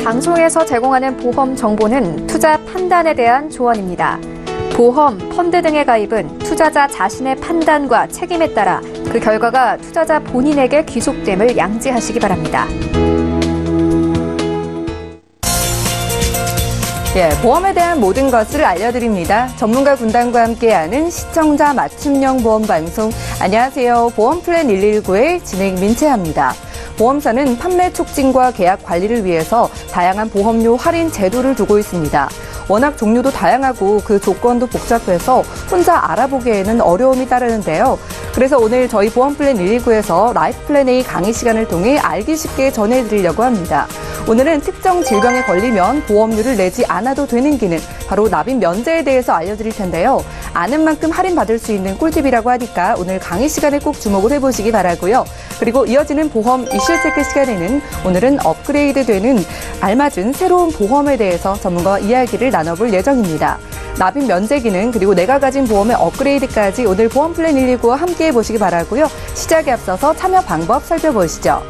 방송에서 제공하는 보험 정보는 투자 판단에 대한 조언입니다. 보험, 펀드 등의 가입은 투자자 자신의 판단과 책임에 따라 그 결과가 투자자 본인에게 귀속됨을 양지하시기 바랍니다. 보험에 대한 모든 것을 알려드립니다. 전문가 군단과 함께하는 시청자 맞춤형 보험 방송. 안녕하세요. 보험플랜 119의 진행 민채합니다. 보험사는 판매 촉진과 계약 관리를 위해서 다양한 보험료 할인 제도를 두고 있습니다. 워낙 종류도 다양하고 그 조건도 복잡해서 혼자 알아보기에는 어려움이 따르는데요. 그래서 오늘 저희 보험플랜 119에서 라이프플랜 A 강의 시간을 통해 알기 쉽게 전해드리려고 합니다. 오늘은 특정 질병에 걸리면 보험료를 내지 않아도 되는 기능, 바로 납입 면제에 대해서 알려드릴 텐데요. 아는 만큼 할인받을 수 있는 꿀팁이라고 하니까 오늘 강의 시간에 꼭 주목을 해보시기 바라고요. 그리고 이어지는 보험 이슈 체크 시간에는 오늘은 업그레이드되는 알맞은 새로운 보험에 대해서 전문가와 이야기를 나눠볼 예정입니다. 납입 면제 기능 그리고 내가 가진 보험의 업그레이드까지 오늘 보험플랜 119와 함께해 보시기 바라고요. 시작에 앞서서 참여 방법 살펴보시죠.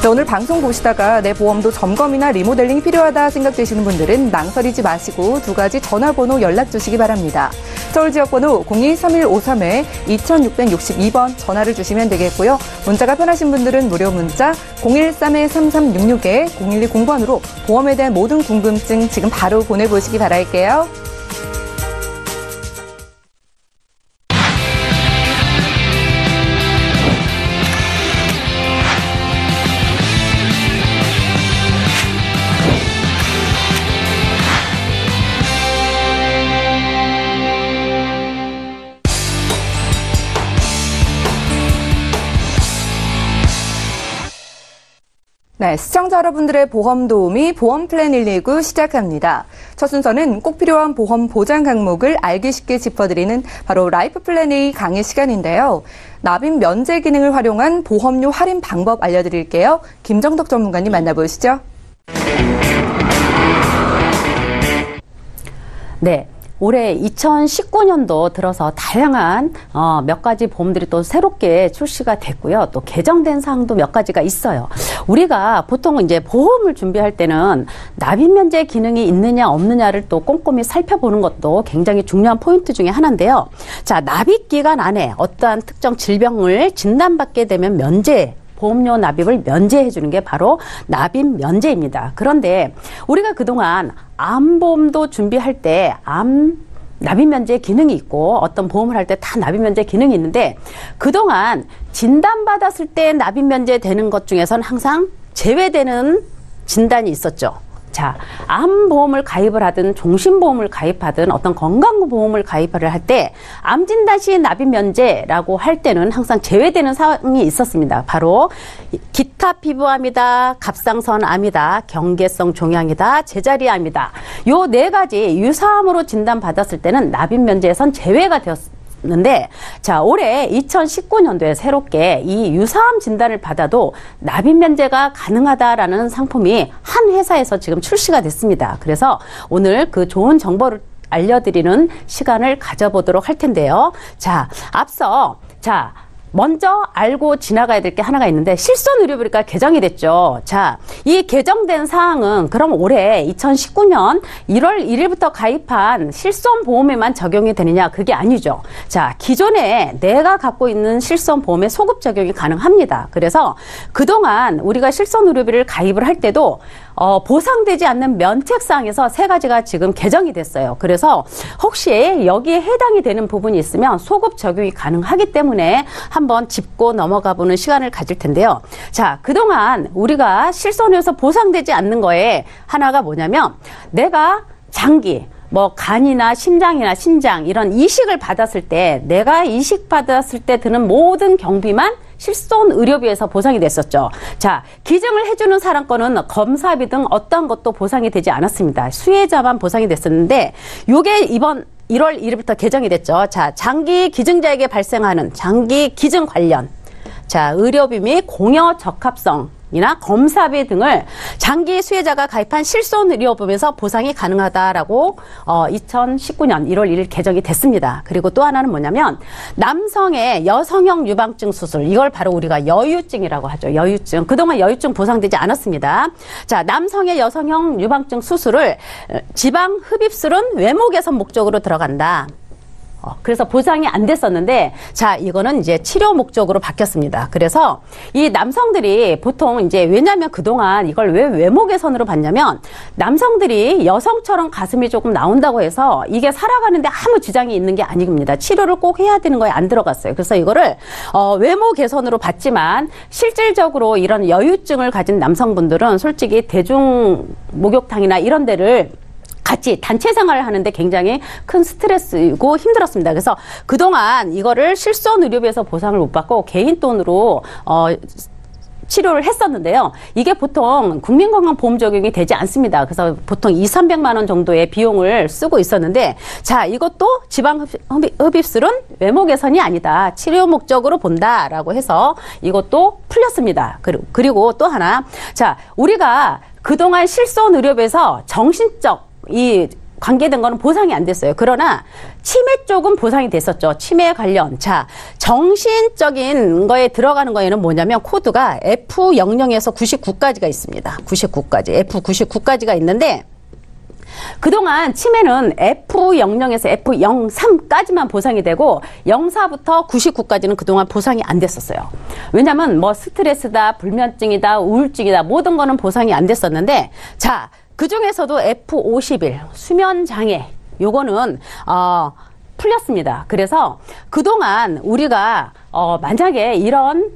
오늘 방송 보시다가 내 보험도 점검이나 리모델링이 필요하다 생각되시는 분들은 망설이지 마시고 두 가지 전화번호 연락 주시기 바랍니다. 서울 지역번호 02-3153-2662번 전화를 주시면 되겠고요. 문자가 편하신 분들은 무료 문자 013-3366-0120번으로 보험에 대한 모든 궁금증 지금 바로 보내보시기 바랄게요. 네, 시청자 여러분들의 보험 도우미 보험플랜 119 시작합니다. 첫 순서는 꼭 필요한 보험 보장 항목을 알기 쉽게 짚어드리는 바로 라이프플랜 A 강의 시간인데요. 납입 면제 기능을 활용한 보험료 할인 방법 알려드릴게요. 김정덕 전문가님 만나보시죠. 네. 올해 2019년도 들어서 다양한 몇 가지 보험들이 또 새롭게 출시가 됐고요. 또 개정된 사항도 몇 가지가 있어요. 우리가 보통 이제 보험을 준비할 때는 납입 면제 기능이 있느냐 없느냐를 또 꼼꼼히 살펴보는 것도 굉장히 중요한 포인트 중에 하나인데요. 자, 납입 기간 안에 어떠한 특정 질병을 진단받게 되면 보험료 납입을 면제해 주는 게 바로 납입 면제입니다. 그런데 우리가 그동안 암보험도 준비할 때 납입 면제 기능이 있고 어떤 보험을 할 때 다 납입 면제 기능이 있는데 그동안 진단받았을 때 납입 면제 되는 것 중에서는 항상 제외되는 진단이 있었죠. 자, 암보험을 가입을 하든 종신보험을 가입하든 어떤 건강보험을 가입을 할 때 암진단 시 납입 면제라고 할 때는 항상 제외되는 사항이 있었습니다. 바로 기타 피부암이다, 갑상선암이다, 경계성 종양이다, 제자리암이다. 요 네 가지 유사암으로 진단받았을 때는 납입 면제에선 제외가 되었습니다. 자, 올해 2019년도에 새롭게 이 유사암 진단을 받아도 납입 면제가 가능하다라는 상품이 한 회사에서 지금 출시가 됐습니다. 그래서 오늘 그 좋은 정보를 알려드리는 시간을 가져보도록 할 텐데요. 자, 먼저 알고 지나가야 될 게 하나가 있는데 실손의료비가 개정이 됐죠. 자, 이 개정된 사항은 그럼 올해 2019년 1월 1일부터 가입한 실손보험에만 적용이 되느냐? 그게 아니죠. 자, 기존에 내가 갖고 있는 실손보험에 소급 적용이 가능합니다. 그래서 그동안 우리가 실손의료비를 가입을 할 때도 보상되지 않는 면책사항에서 세 가지가 지금 개정이 됐어요. 그래서 혹시 여기에 해당이 되는 부분이 있으면 소급 적용이 가능하기 때문에 한번 짚고 넘어가 보는 시간을 가질 텐데요. 자, 그동안 우리가 실손에서 보상되지 않는 거에 하나가 뭐냐면 내가 장기, 간이나 심장이나 신장 이런 이식을 받았을 때 내가 이식 받았을 때 드는 모든 경비만 실손 의료비에서 보상이 됐었죠. 자, 기증을 해주는 사람 거는 검사비 등 어떠한 것도 보상이 되지 않았습니다. 수혜자만 보상이 됐었는데 요게 이번 1월 1일부터 개정이 됐죠. 자, 장기 기증자에게 발생하는 장기 기증 관련 의료비 및 공여 적합성 이나 검사비 등을 장기 수혜자가 가입한 실손의료보험에서 보상이 가능하다라고 2019년 1월 1일 개정이 됐습니다. 그리고 또 하나는 뭐냐면 남성의 여성형 유방증 수술, 이걸 바로 우리가 여유증이라고 하죠. 여유증. 그동안 여유증 보상되지 않았습니다. 자, 남성의 여성형 유방증 수술을 지방 흡입술은 외모 개선 목적으로 들어간다. 그래서 보상이 안 됐었는데, 자, 이거는 이제 치료 목적으로 바뀌었습니다. 그래서 이 남성들이 보통 이제, 왜냐면 그동안 이걸 왜 외모 개선으로 봤냐면, 남성들이 여성처럼 가슴이 조금 나온다고 해서 이게 살아가는데 아무 지장이 있는 게 아닙니다. 치료를 꼭 해야 되는 거에 안 들어갔어요. 그래서 이거를 외모 개선으로 봤지만, 실질적으로 이런 여유증을 가진 남성분들은 솔직히 대중 목욕탕이나 이런 데를 같이 단체 생활을 하는데 굉장히 큰 스트레스이고 힘들었습니다. 그래서 그동안 이거를 실손의료비에서 보상을 못 받고 개인 돈으로 치료를 했었는데요. 이게 보통 국민건강보험 적용이 되지 않습니다. 그래서 보통 200~300만 원 정도의 비용을 쓰고 있었는데, 자, 이것도 지방흡입술은 외모 개선이 아니다. 치료 목적으로 본다라고 해서 이것도 풀렸습니다. 그리고 또 하나, 자, 우리가 그동안 실손의료비에서 정신적 관계된 거는 보상이 안 됐어요. 그러나 치매 쪽은 보상이 됐었죠. 치매 관련. 자, 정신적인 거에 들어가는 거에는 뭐냐면 코드가 F00에서 99까지가 있습니다. 99까지. F99까지가 있는데, 그동안 치매는 F00에서 F03까지만 보상이 되고 04부터 99까지는 그동안 보상이 안 됐었어요. 왜냐면 뭐 스트레스다, 불면증이다, 우울증이다, 모든 거는 보상이 안 됐었는데, 자, 그 중에서도 F51, 수면장애, 요거는, 풀렸습니다. 그래서 그동안 우리가, 만약에 이런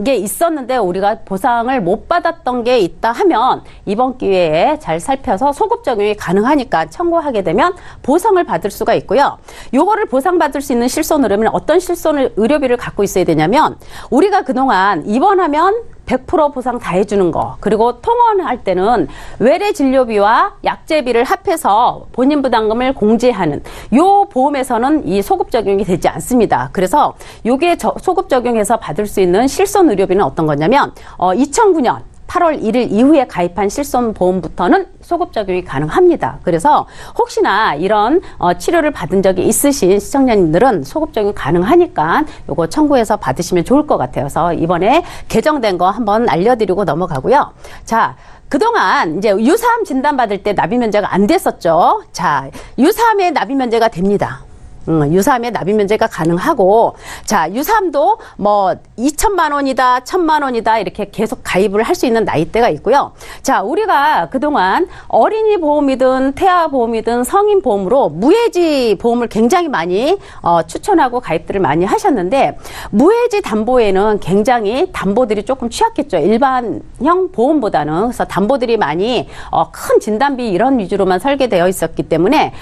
게 있었는데 우리가 보상을 못 받았던 게 있다 하면 이번 기회에 잘 살펴서 소급 적용이 가능하니까 청구하게 되면 보상을 받을 수가 있고요. 요거를 보상받을 수 있는 실손의료비는 어떤 실손의료비를 갖고 있어야 되냐면, 우리가 그동안 입원하면 100% 보상 다 해주는 거, 그리고 통원할 때는 외래 진료비와 약제비를 합해서 본인 부담금을 공제하는 요 보험에서는 이 소급 적용이 되지 않습니다. 그래서 요게 소급 적용해서 받을 수 있는 실손의료비는 어떤 거냐면 2009년 8월 1일 이후에 가입한 실손보험부터는 소급 적용이 가능합니다. 그래서 혹시나 이런 치료를 받은 적이 있으신 시청자님들은 소급 적용 가능하니까 요거 청구해서 받으시면 좋을 것 같아요. 그래서 이번에 개정된 거 한번 알려드리고 넘어가고요. 자, 그동안 이제 유사암 진단받을 때 납입 면제가 안 됐었죠. 자, 유사암의 납입 면제가 됩니다. 유사암의 납입 면제가 가능하고, 자, 유사암도 뭐 2천만 원이다, 1,000만 원이다 이렇게 계속 가입을 할 수 있는 나이대가 있고요. 자, 우리가 그동안 어린이 보험이든 태아 보험이든 성인 보험으로 무해지 보험을 굉장히 많이 추천하고 가입들을 많이 하셨는데, 무해지 담보에는 굉장히 담보들이 조금 취약했죠. 일반형 보험보다는. 그래서 담보들이 많이 큰 진단비 이런 위주로만 설계되어 있었기 때문에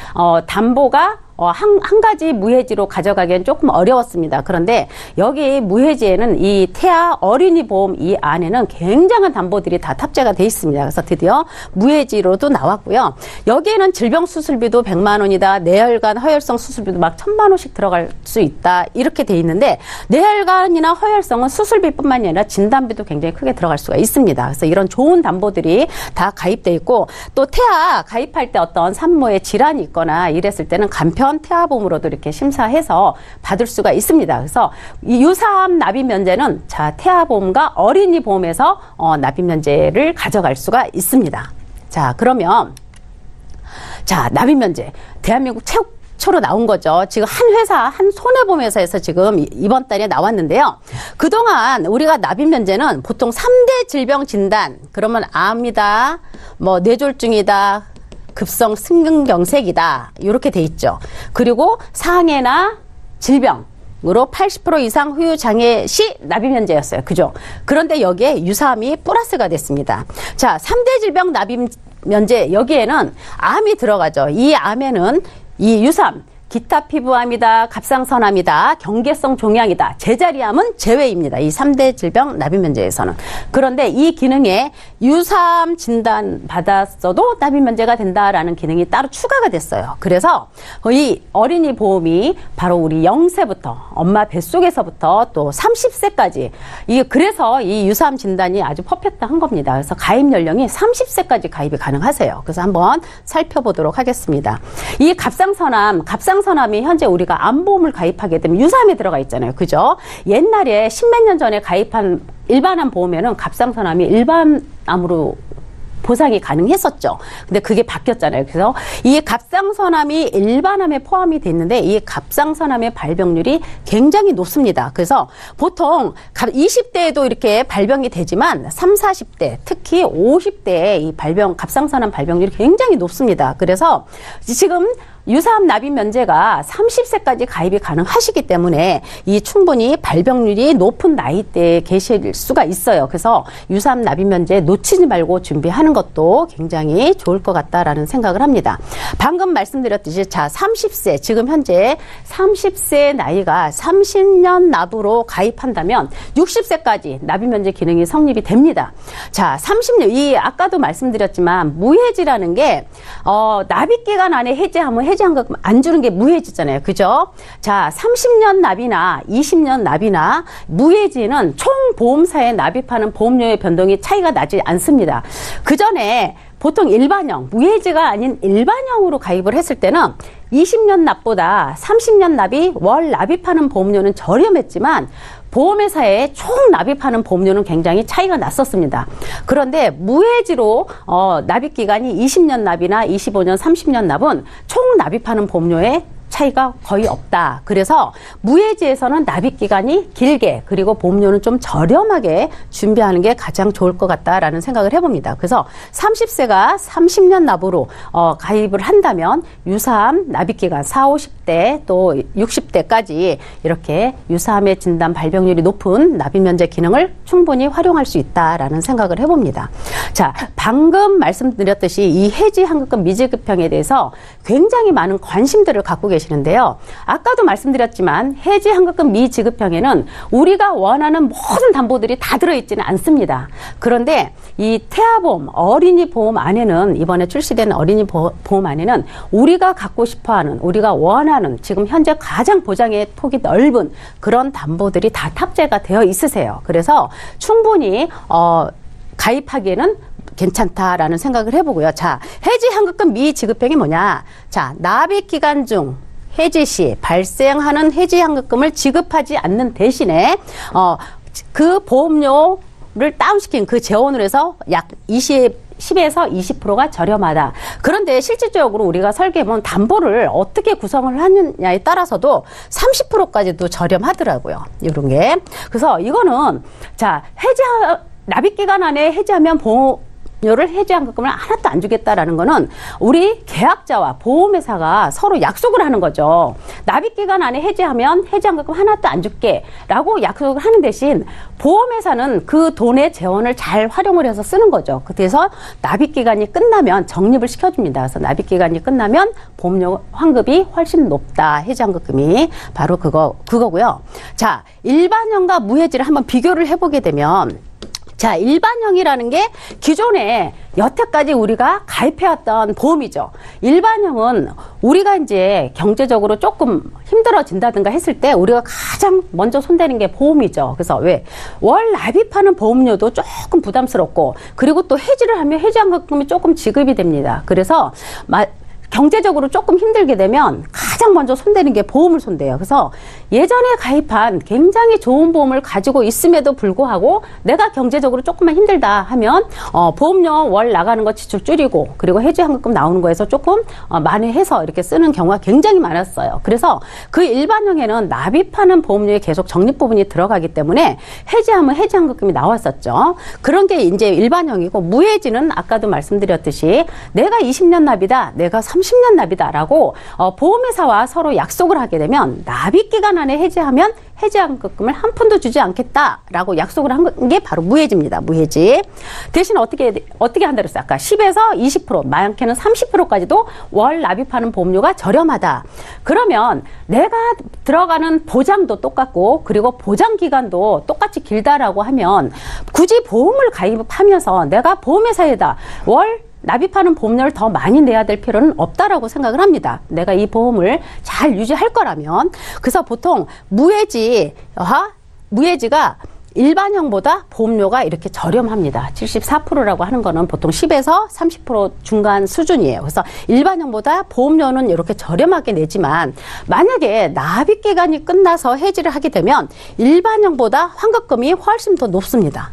담보가 한 가지 무해지로 가져가기엔 조금 어려웠습니다. 그런데 여기 무해지에는 이 태아 어린이 보험 이 안에는 굉장한 담보들이 다 탑재가 돼 있습니다. 그래서 드디어 무해지로도 나왔고요. 여기에는 질병 수술비도 100만 원이다. 뇌혈관 허혈성 수술비도 막 1,000만 원씩 들어갈 수 있다. 이렇게 돼 있는데, 뇌혈관이나 허혈성은 수술비뿐만이 아니라 진단비도 굉장히 크게 들어갈 수가 있습니다. 그래서 이런 좋은 담보들이 다 가입돼 있고, 또 태아 가입할 때 어떤 산모의 질환이 있거나 이랬을 때는 간편 태아보험으로도 이렇게 심사해서 받을 수가 있습니다. 그래서 이 유사암 납입 면제는 자, 태아보험과 어린이 보험에서 납입 면제를 가져갈 수가 있습니다. 자, 그러면 자, 납입 면제 대한민국 최초로 나온 거죠. 지금 한 회사, 한 손해보험회사에서 지금 이번 달에 나왔는데요. 그동안 우리가 납입 면제는 보통 3대 질병 진단, 그러면 암이다, 뭐 뇌졸중이다, 급성 심근경색이다, 이렇게 돼 있죠. 그리고 상해나 질병으로 80% 이상 후유 장애 시 납입 면제였어요. 그죠? 그런데 여기에 유사암이 플러스가 됐습니다. 자, 3대 질병 납입 면제, 여기에는 암이 들어가죠. 이 암에는 이 유사암, 기타 피부암이다, 갑상선암이다, 경계성 종양이다, 제자리암은 제외입니다. 이 3대 질병 납입 면제에서는. 그런데 이 기능에 유사암 진단 받았어도 납입 면제가 된다라는 기능이 따로 추가가 됐어요. 그래서 이 어린이 보험이 바로 우리 0세부터 엄마 뱃속에서부터 또 30세까지 이게 그래서 이 유사암 진단이 아주 퍼펙트한 겁니다. 그래서 가입 연령이 30세까지 가입이 가능하세요. 그래서 한번 살펴보도록 하겠습니다. 이 갑상선암이 현재 우리가 암보험을 가입하게 되면 유사암에 들어가 있잖아요. 그죠? 옛날에 십몇 년 전에 가입한 일반암 보험에는 갑상선암이 일반암으로 보상이 가능했었죠. 근데 그게 바뀌었잖아요. 그래서 이 갑상선암이 일반암에 포함이 됐는데 이 갑상선암의 발병률이 굉장히 높습니다. 그래서 보통 20대에도 이렇게 발병이 되지만 30, 40대, 특히 50대에 이 갑상선암 발병률이 굉장히 높습니다. 그래서 지금 유사암 납입 면제가 30세까지 가입이 가능하시기 때문에 이 충분히 발병률이 높은 나이대에 계실 수가 있어요. 그래서 유사암 납입 면제 놓치지 말고 준비하는 것도 굉장히 좋을 것 같다라는 생각을 합니다. 방금 말씀드렸듯이 자 30세 지금 현재 30세 나이가 30년 납으로 가입한다면 60세까지 납입 면제 기능이 성립이 됩니다. 자 30년 이 아까도 말씀드렸지만 무해지라는 게 납입 기간 안에 해지하면 해지한금 안 주는 게 무해지잖아요. 그죠? 자, 30년 납이나 20년 납이나 무해지는 총 보험사에 납입하는 보험료의 변동이 차이가 나지 않습니다. 그 전에 보통 일반형, 무해지가 아닌 일반형으로 가입을 했을 때는 20년 납보다 30년 납이 월 납입하는 보험료는 저렴했지만 보험회사에 총 납입하는 보험료는 굉장히 차이가 났었습니다. 그런데 무해지로 납입기간이 20년 납이나 25년, 30년 납은 총 납입하는 보험료에 차이가 거의 없다. 그래서 무해지에서는 납입기간이 길게 그리고 보험료는 좀 저렴하게 준비하는 게 가장 좋을 것 같다라는 생각을 해봅니다. 그래서 30세가 30년 납으로 가입을 한다면 유사암 납입기간 40, 50대 또 60대까지 이렇게 유사암의 진단 발병률이 높은 납입면제 기능을 충분히 활용할 수 있다라는 생각을 해봅니다. 자, 방금 말씀드렸듯이 이 해지환급금 미지급형에 대해서 굉장히 많은 관심들을 갖고 계시는데요. 아까도 말씀드렸지만 해지환급금 미지급형에는 우리가 원하는 모든 담보들이 다 들어있지는 않습니다. 그런데 이 태아보험, 어린이 보험 안에는 이번에 출시된 어린이 보험 안에는 우리가 갖고 싶어하는, 우리가 원하는 지금 현재 가장 보장의 폭이 넓은 그런 담보들이 다 탑재가 되어 있으세요. 그래서 충분히 가입하기에는 괜찮다라는 생각을 해보고요. 자, 해지환급금 미지급형이 뭐냐? 자, 납입기간 중 해지 시 발생하는 해지환급금을 지급하지 않는 대신에 그 보험료를 다운시킨 그 재원으로 해서 약 10에서 20%가 저렴하다. 그런데 실질적으로 우리가 설계해보면 담보를 어떻게 구성을 하느냐에 따라서도 30%까지도 저렴하더라고요. 이런 게. 그래서 이거는 자, 납입기간 안에 해지하면 보험료를 해지환급금을 하나도 안 주겠다라는 거는 우리 계약자와 보험회사가 서로 약속을 하는 거죠. 납입기간 안에 해지하면 해지환급금 하나도 안 줄게 라고 약속을 하는 대신 보험회사는 그 돈의 재원을 잘 활용을 해서 쓰는 거죠. 그래서 납입기간이 끝나면 적립을 시켜줍니다. 그래서 납입기간이 끝나면 보험료 환급이 훨씬 높다. 해지환급금이 바로 그거고요. 자, 일반형과 무해지를 한번 비교를 해보게 되면 자, 일반형이라는 게 기존에 여태까지 우리가 가입해왔던 보험이죠. 일반형은 우리가 이제 경제적으로 조금 힘들어진다든가 했을 때 우리가 가장 먼저 손대는 게 보험이죠. 그래서 왜? 월 납입하는 보험료도 조금 부담스럽고 그리고 또 해지를 하면 해지환급금이 조금 지급이 됩니다. 그래서 경제적으로 조금 힘들게 되면 가장 먼저 손대는 게 보험을 손대요. 그래서 예전에 가입한 굉장히 좋은 보험을 가지고 있음에도 불구하고 내가 경제적으로 조금만 힘들다 하면 보험료 월 나가는 거 지출 줄이고 그리고 해지환급금 나오는 거에서 조금 만회해서 이렇게 쓰는 경우가 굉장히 많았어요. 그래서 그 일반형에는 납입하는 보험료에 계속 적립 부분이 들어가기 때문에 해지하면 해지환급금이 나왔었죠. 그런 게 이제 일반형이고 무해지는 아까도 말씀드렸듯이 내가 20년 납이다. 내가 30년 10년 납이다라고 보험회사와 서로 약속을 하게 되면 납입 기간 안에 해지하면 해지환급금을 한 푼도 주지 않겠다라고 약속을 한 게 바로 무해지입니다. 무해지. 대신 어떻게 한다 그랬어요? 아까 10에서 20%, 많게는 30%까지도 월 납입하는 보험료가 저렴하다. 그러면 내가 들어가는 보장도 똑같고 그리고 보장 기간도 똑같이 길다라고 하면 굳이 보험을 가입하면서 내가 보험회사에다 월 납입하는 보험료를 더 많이 내야 될 필요는 없다라고 생각을 합니다. 내가 이 보험을 잘 유지할 거라면. 그래서 보통 무해지가 일반형보다 보험료가 이렇게 저렴합니다. 74%라고 하는 거는 보통 10에서 30% 중간 수준이에요. 그래서 일반형보다 보험료는 이렇게 저렴하게 내지만 만약에 납입 기간이 끝나서 해지를 하게 되면 일반형보다 환급금이 훨씬 더 높습니다.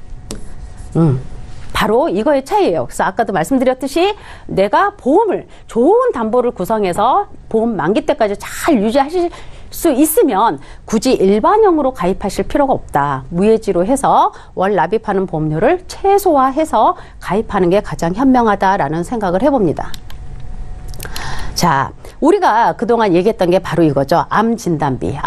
바로 이거의 차이예요. 그래서 아까도 말씀드렸듯이 내가 보험을 좋은 담보를 구성해서 보험 만기 때까지 잘 유지하실 수 있으면 굳이 일반형으로 가입하실 필요가 없다. 무해지로 해서 월 납입하는 보험료를 최소화해서 가입하는 게 가장 현명하다라는 생각을 해봅니다. 자, 우리가 그동안 얘기했던 게 바로 이거죠. 암 진단비.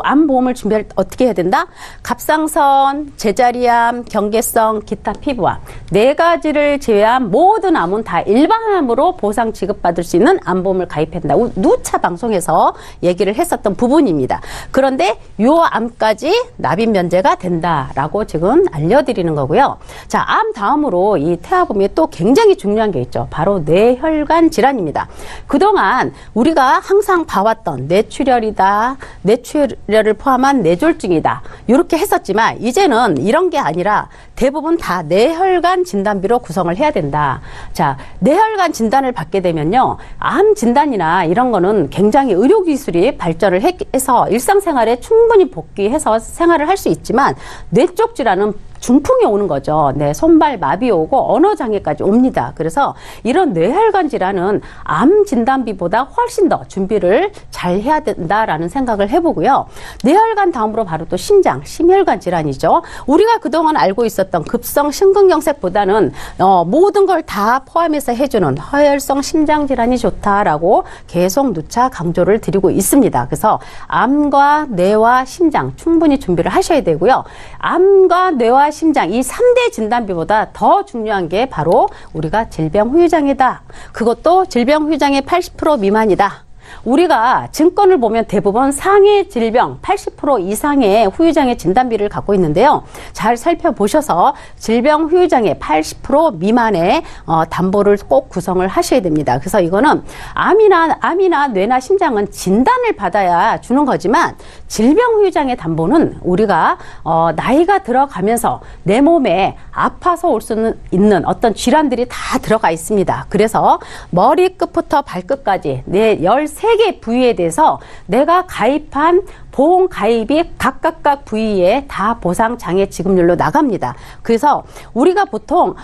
암보험을 준비할 때 어떻게 해야 된다? 갑상선, 제자리암, 경계성, 기타 피부암 4가지를 제외한 모든 암은 다 일반암으로 보상 지급받을 수 있는 암보험을 가입한다. 누차 방송에서 얘기를 했었던 부분입니다. 그런데 요 암까지 납입 면제가 된다라고 지금 알려드리는 거고요. 자, 암 다음으로 이 태아보험이 또 굉장히 중요한 게 있죠. 바로 뇌혈관 질환입니다. 그동안 우리가 항상 봐왔던 뇌출혈이다, 뇌출혈을 포함한 뇌졸중이다 이렇게 했었지만 이제는 이런 게 아니라 대부분 다 뇌혈관 진단비로 구성을 해야 된다. 자, 뇌혈관 진단을 받게 되면요, 암 진단이나 이런 거는 굉장히 의료기술이 발전을 해서 일상생활에 충분히 복귀해서 생활을 할 수 있지만 뇌 쪽 질환은 중풍이 오는 거죠. 네, 손발 마비 오고 언어 장애까지 옵니다. 그래서 이런 뇌혈관 질환은 암 진단비보다 훨씬 더 준비를 잘 해야 된다라는 생각을 해보고요. 뇌혈관 다음으로 바로 또 심혈관 질환이죠. 우리가 그동안 알고 있었던 급성 심근경색보다는 모든 걸 다 포함해서 해주는 허혈성 심장 질환이 좋다라고 계속 누차 강조를 드리고 있습니다. 그래서 암과 뇌와 심장 충분히 준비를 하셔야 되고요. 암과 뇌와 심장 이 3대 진단비보다 더 중요한 게 바로 우리가 질병 후유장애다. 그것도 질병 후유장애 80% 미만이다. 우리가 증권을 보면 대부분 상해 질병 80% 이상의 후유장애 진단비를 갖고 있는데요. 잘 살펴보셔서 질병 후유장애 80% 미만의 담보를 꼭 구성을 하셔야 됩니다. 그래서 이거는 암이나 뇌나 심장은 진단을 받아야 주는 거지만 질병 후유장애 담보는 우리가 나이가 들어가면서 내 몸에 아파서 올 수 있는 어떤 질환들이 다 들어가 있습니다. 그래서 머리끝부터 발끝까지 내 13개 부위에 대해서 내가 가입한 보험 가입이 각각 부위에 다 보상 장애 지급률로 나갑니다. 그래서 우리가 보통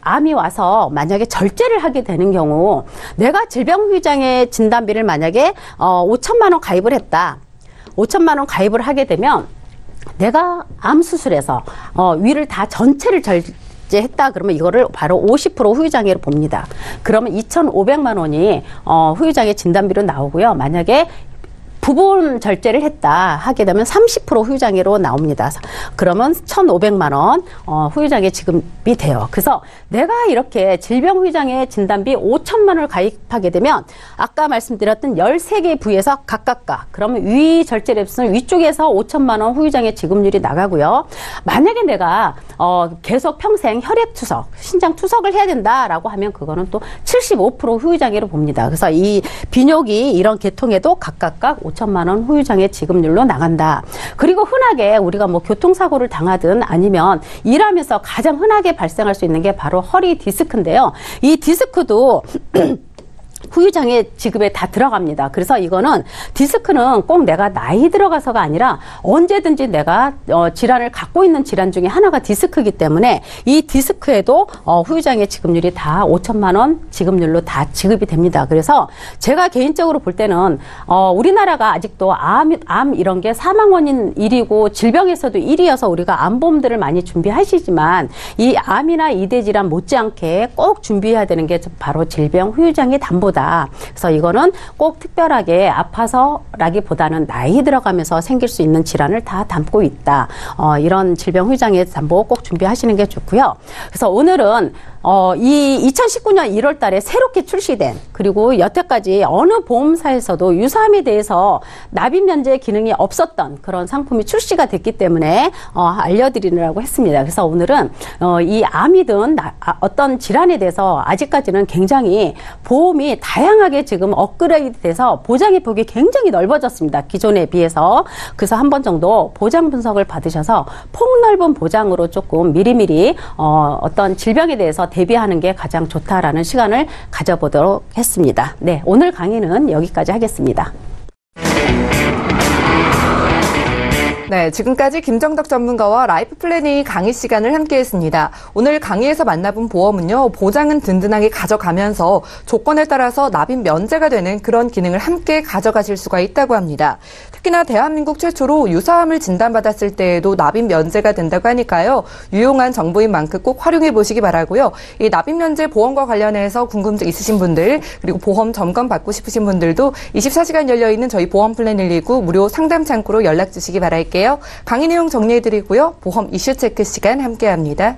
암이 와서 만약에 절제를 하게 되는 경우 내가 질병 후유장애 진단비를 만약에 5천만 원 가입을 했다. 5천만 원 가입을 하게 되면 내가 암 수술해서 위를 다 전체를 했다 그러면 이거를 바로 50% 후유장애로 봅니다. 그러면 2,500만 원이 후유장애 진단비로 나오고요. 만약에 부분 절제를 했다 하게 되면 30% 후유장애로 나옵니다. 그러면 1,500만 원 후유장애 지급이 돼요. 그래서 내가 이렇게 질병 후유장애 진단비 5천만 원을 가입하게 되면 아까 말씀드렸던 13개 부위에서 각각 그러면 위 절제를 했으면 위쪽에서 5천만 원 후유장애 지급률이 나가고요. 만약에 내가 계속 평생 혈액 투석, 신장 투석을 해야 된다라고 하면 그거는 또 75% 후유장애로 봅니다. 그래서 이 비뇨기 이런 계통에도 각각 5천만 원 후유장애 지급률로 나간다. 그리고 흔하게 우리가 뭐 교통사고를 당하든 아니면 일하면서 가장 흔하게 발생할 수 있는 게 바로 허리 디스크인데요. 이 디스크도 후유장애 지급에 다 들어갑니다. 그래서 이거는 디스크는 꼭 내가 나이 들어가서가 아니라 언제든지 내가 질환을 갖고 있는 질환 중에 하나가 디스크이기 때문에 이 디스크에도 후유장애 지급률이 다 5천만 원 지급률로 다 지급이 됩니다. 그래서 제가 개인적으로 볼 때는 우리나라가 아직도 암 이런 게 사망 원인 1위고 질병에서도 1위여서 우리가 암보험들을 많이 준비하시지만 이 암이나 이대 질환 못지않게 꼭 준비해야 되는 게 바로 질병 후유장애 담보다. 그래서 이거는 꼭 특별하게 아파서라기보다는 나이 들어가면서 생길 수 있는 질환을 다 담고 있다. 이런 질병 후유장애 담보 꼭 준비하시는 게 좋고요. 그래서 오늘은 이 2019년 1월 달에 새롭게 출시된, 그리고 여태까지 어느 보험사에서도 유사암에 대해서 납입 면제 기능이 없었던 그런 상품이 출시가 됐기 때문에 알려드리느라고 했습니다. 그래서 오늘은 이 암이든 어떤 질환에 대해서 아직까지는 굉장히 보험이 다양하게 지금 업그레이드 돼서 보장의 폭이 굉장히 넓어졌습니다. 기존에 비해서. 그래서 한 번 정도 보장 분석을 받으셔서 폭넓은 보장으로 조금 미리미리 어떤 질병에 대해서 대비하는 게 가장 좋다라는 시간을 가져보도록 했습니다. 네, 오늘 강의는 여기까지 하겠습니다. 네, 지금까지 김정덕 전문가와 라이프 플래닝 강의 시간을 함께했습니다. 오늘 강의에서 만나본 보험은요, 보장은 든든하게 가져가면서 조건에 따라서 납입 면제가 되는 그런 기능을 함께 가져가실 수가 있다고 합니다. 특히나 대한민국 최초로 유사암을 진단받았을 때에도 납입 면제가 된다고 하니까요, 유용한 정보인 만큼 꼭 활용해 보시기 바라고요. 이 납입 면제 보험과 관련해서 궁금증 있으신 분들, 그리고 보험 점검 받고 싶으신 분들도 24시간 열려있는 저희 보험 플랜 129 무료 상담 창구로 연락 주시기 바랄게요. 강의 내용 정리해드리고요. 보험 이슈 체크 시간 함께합니다.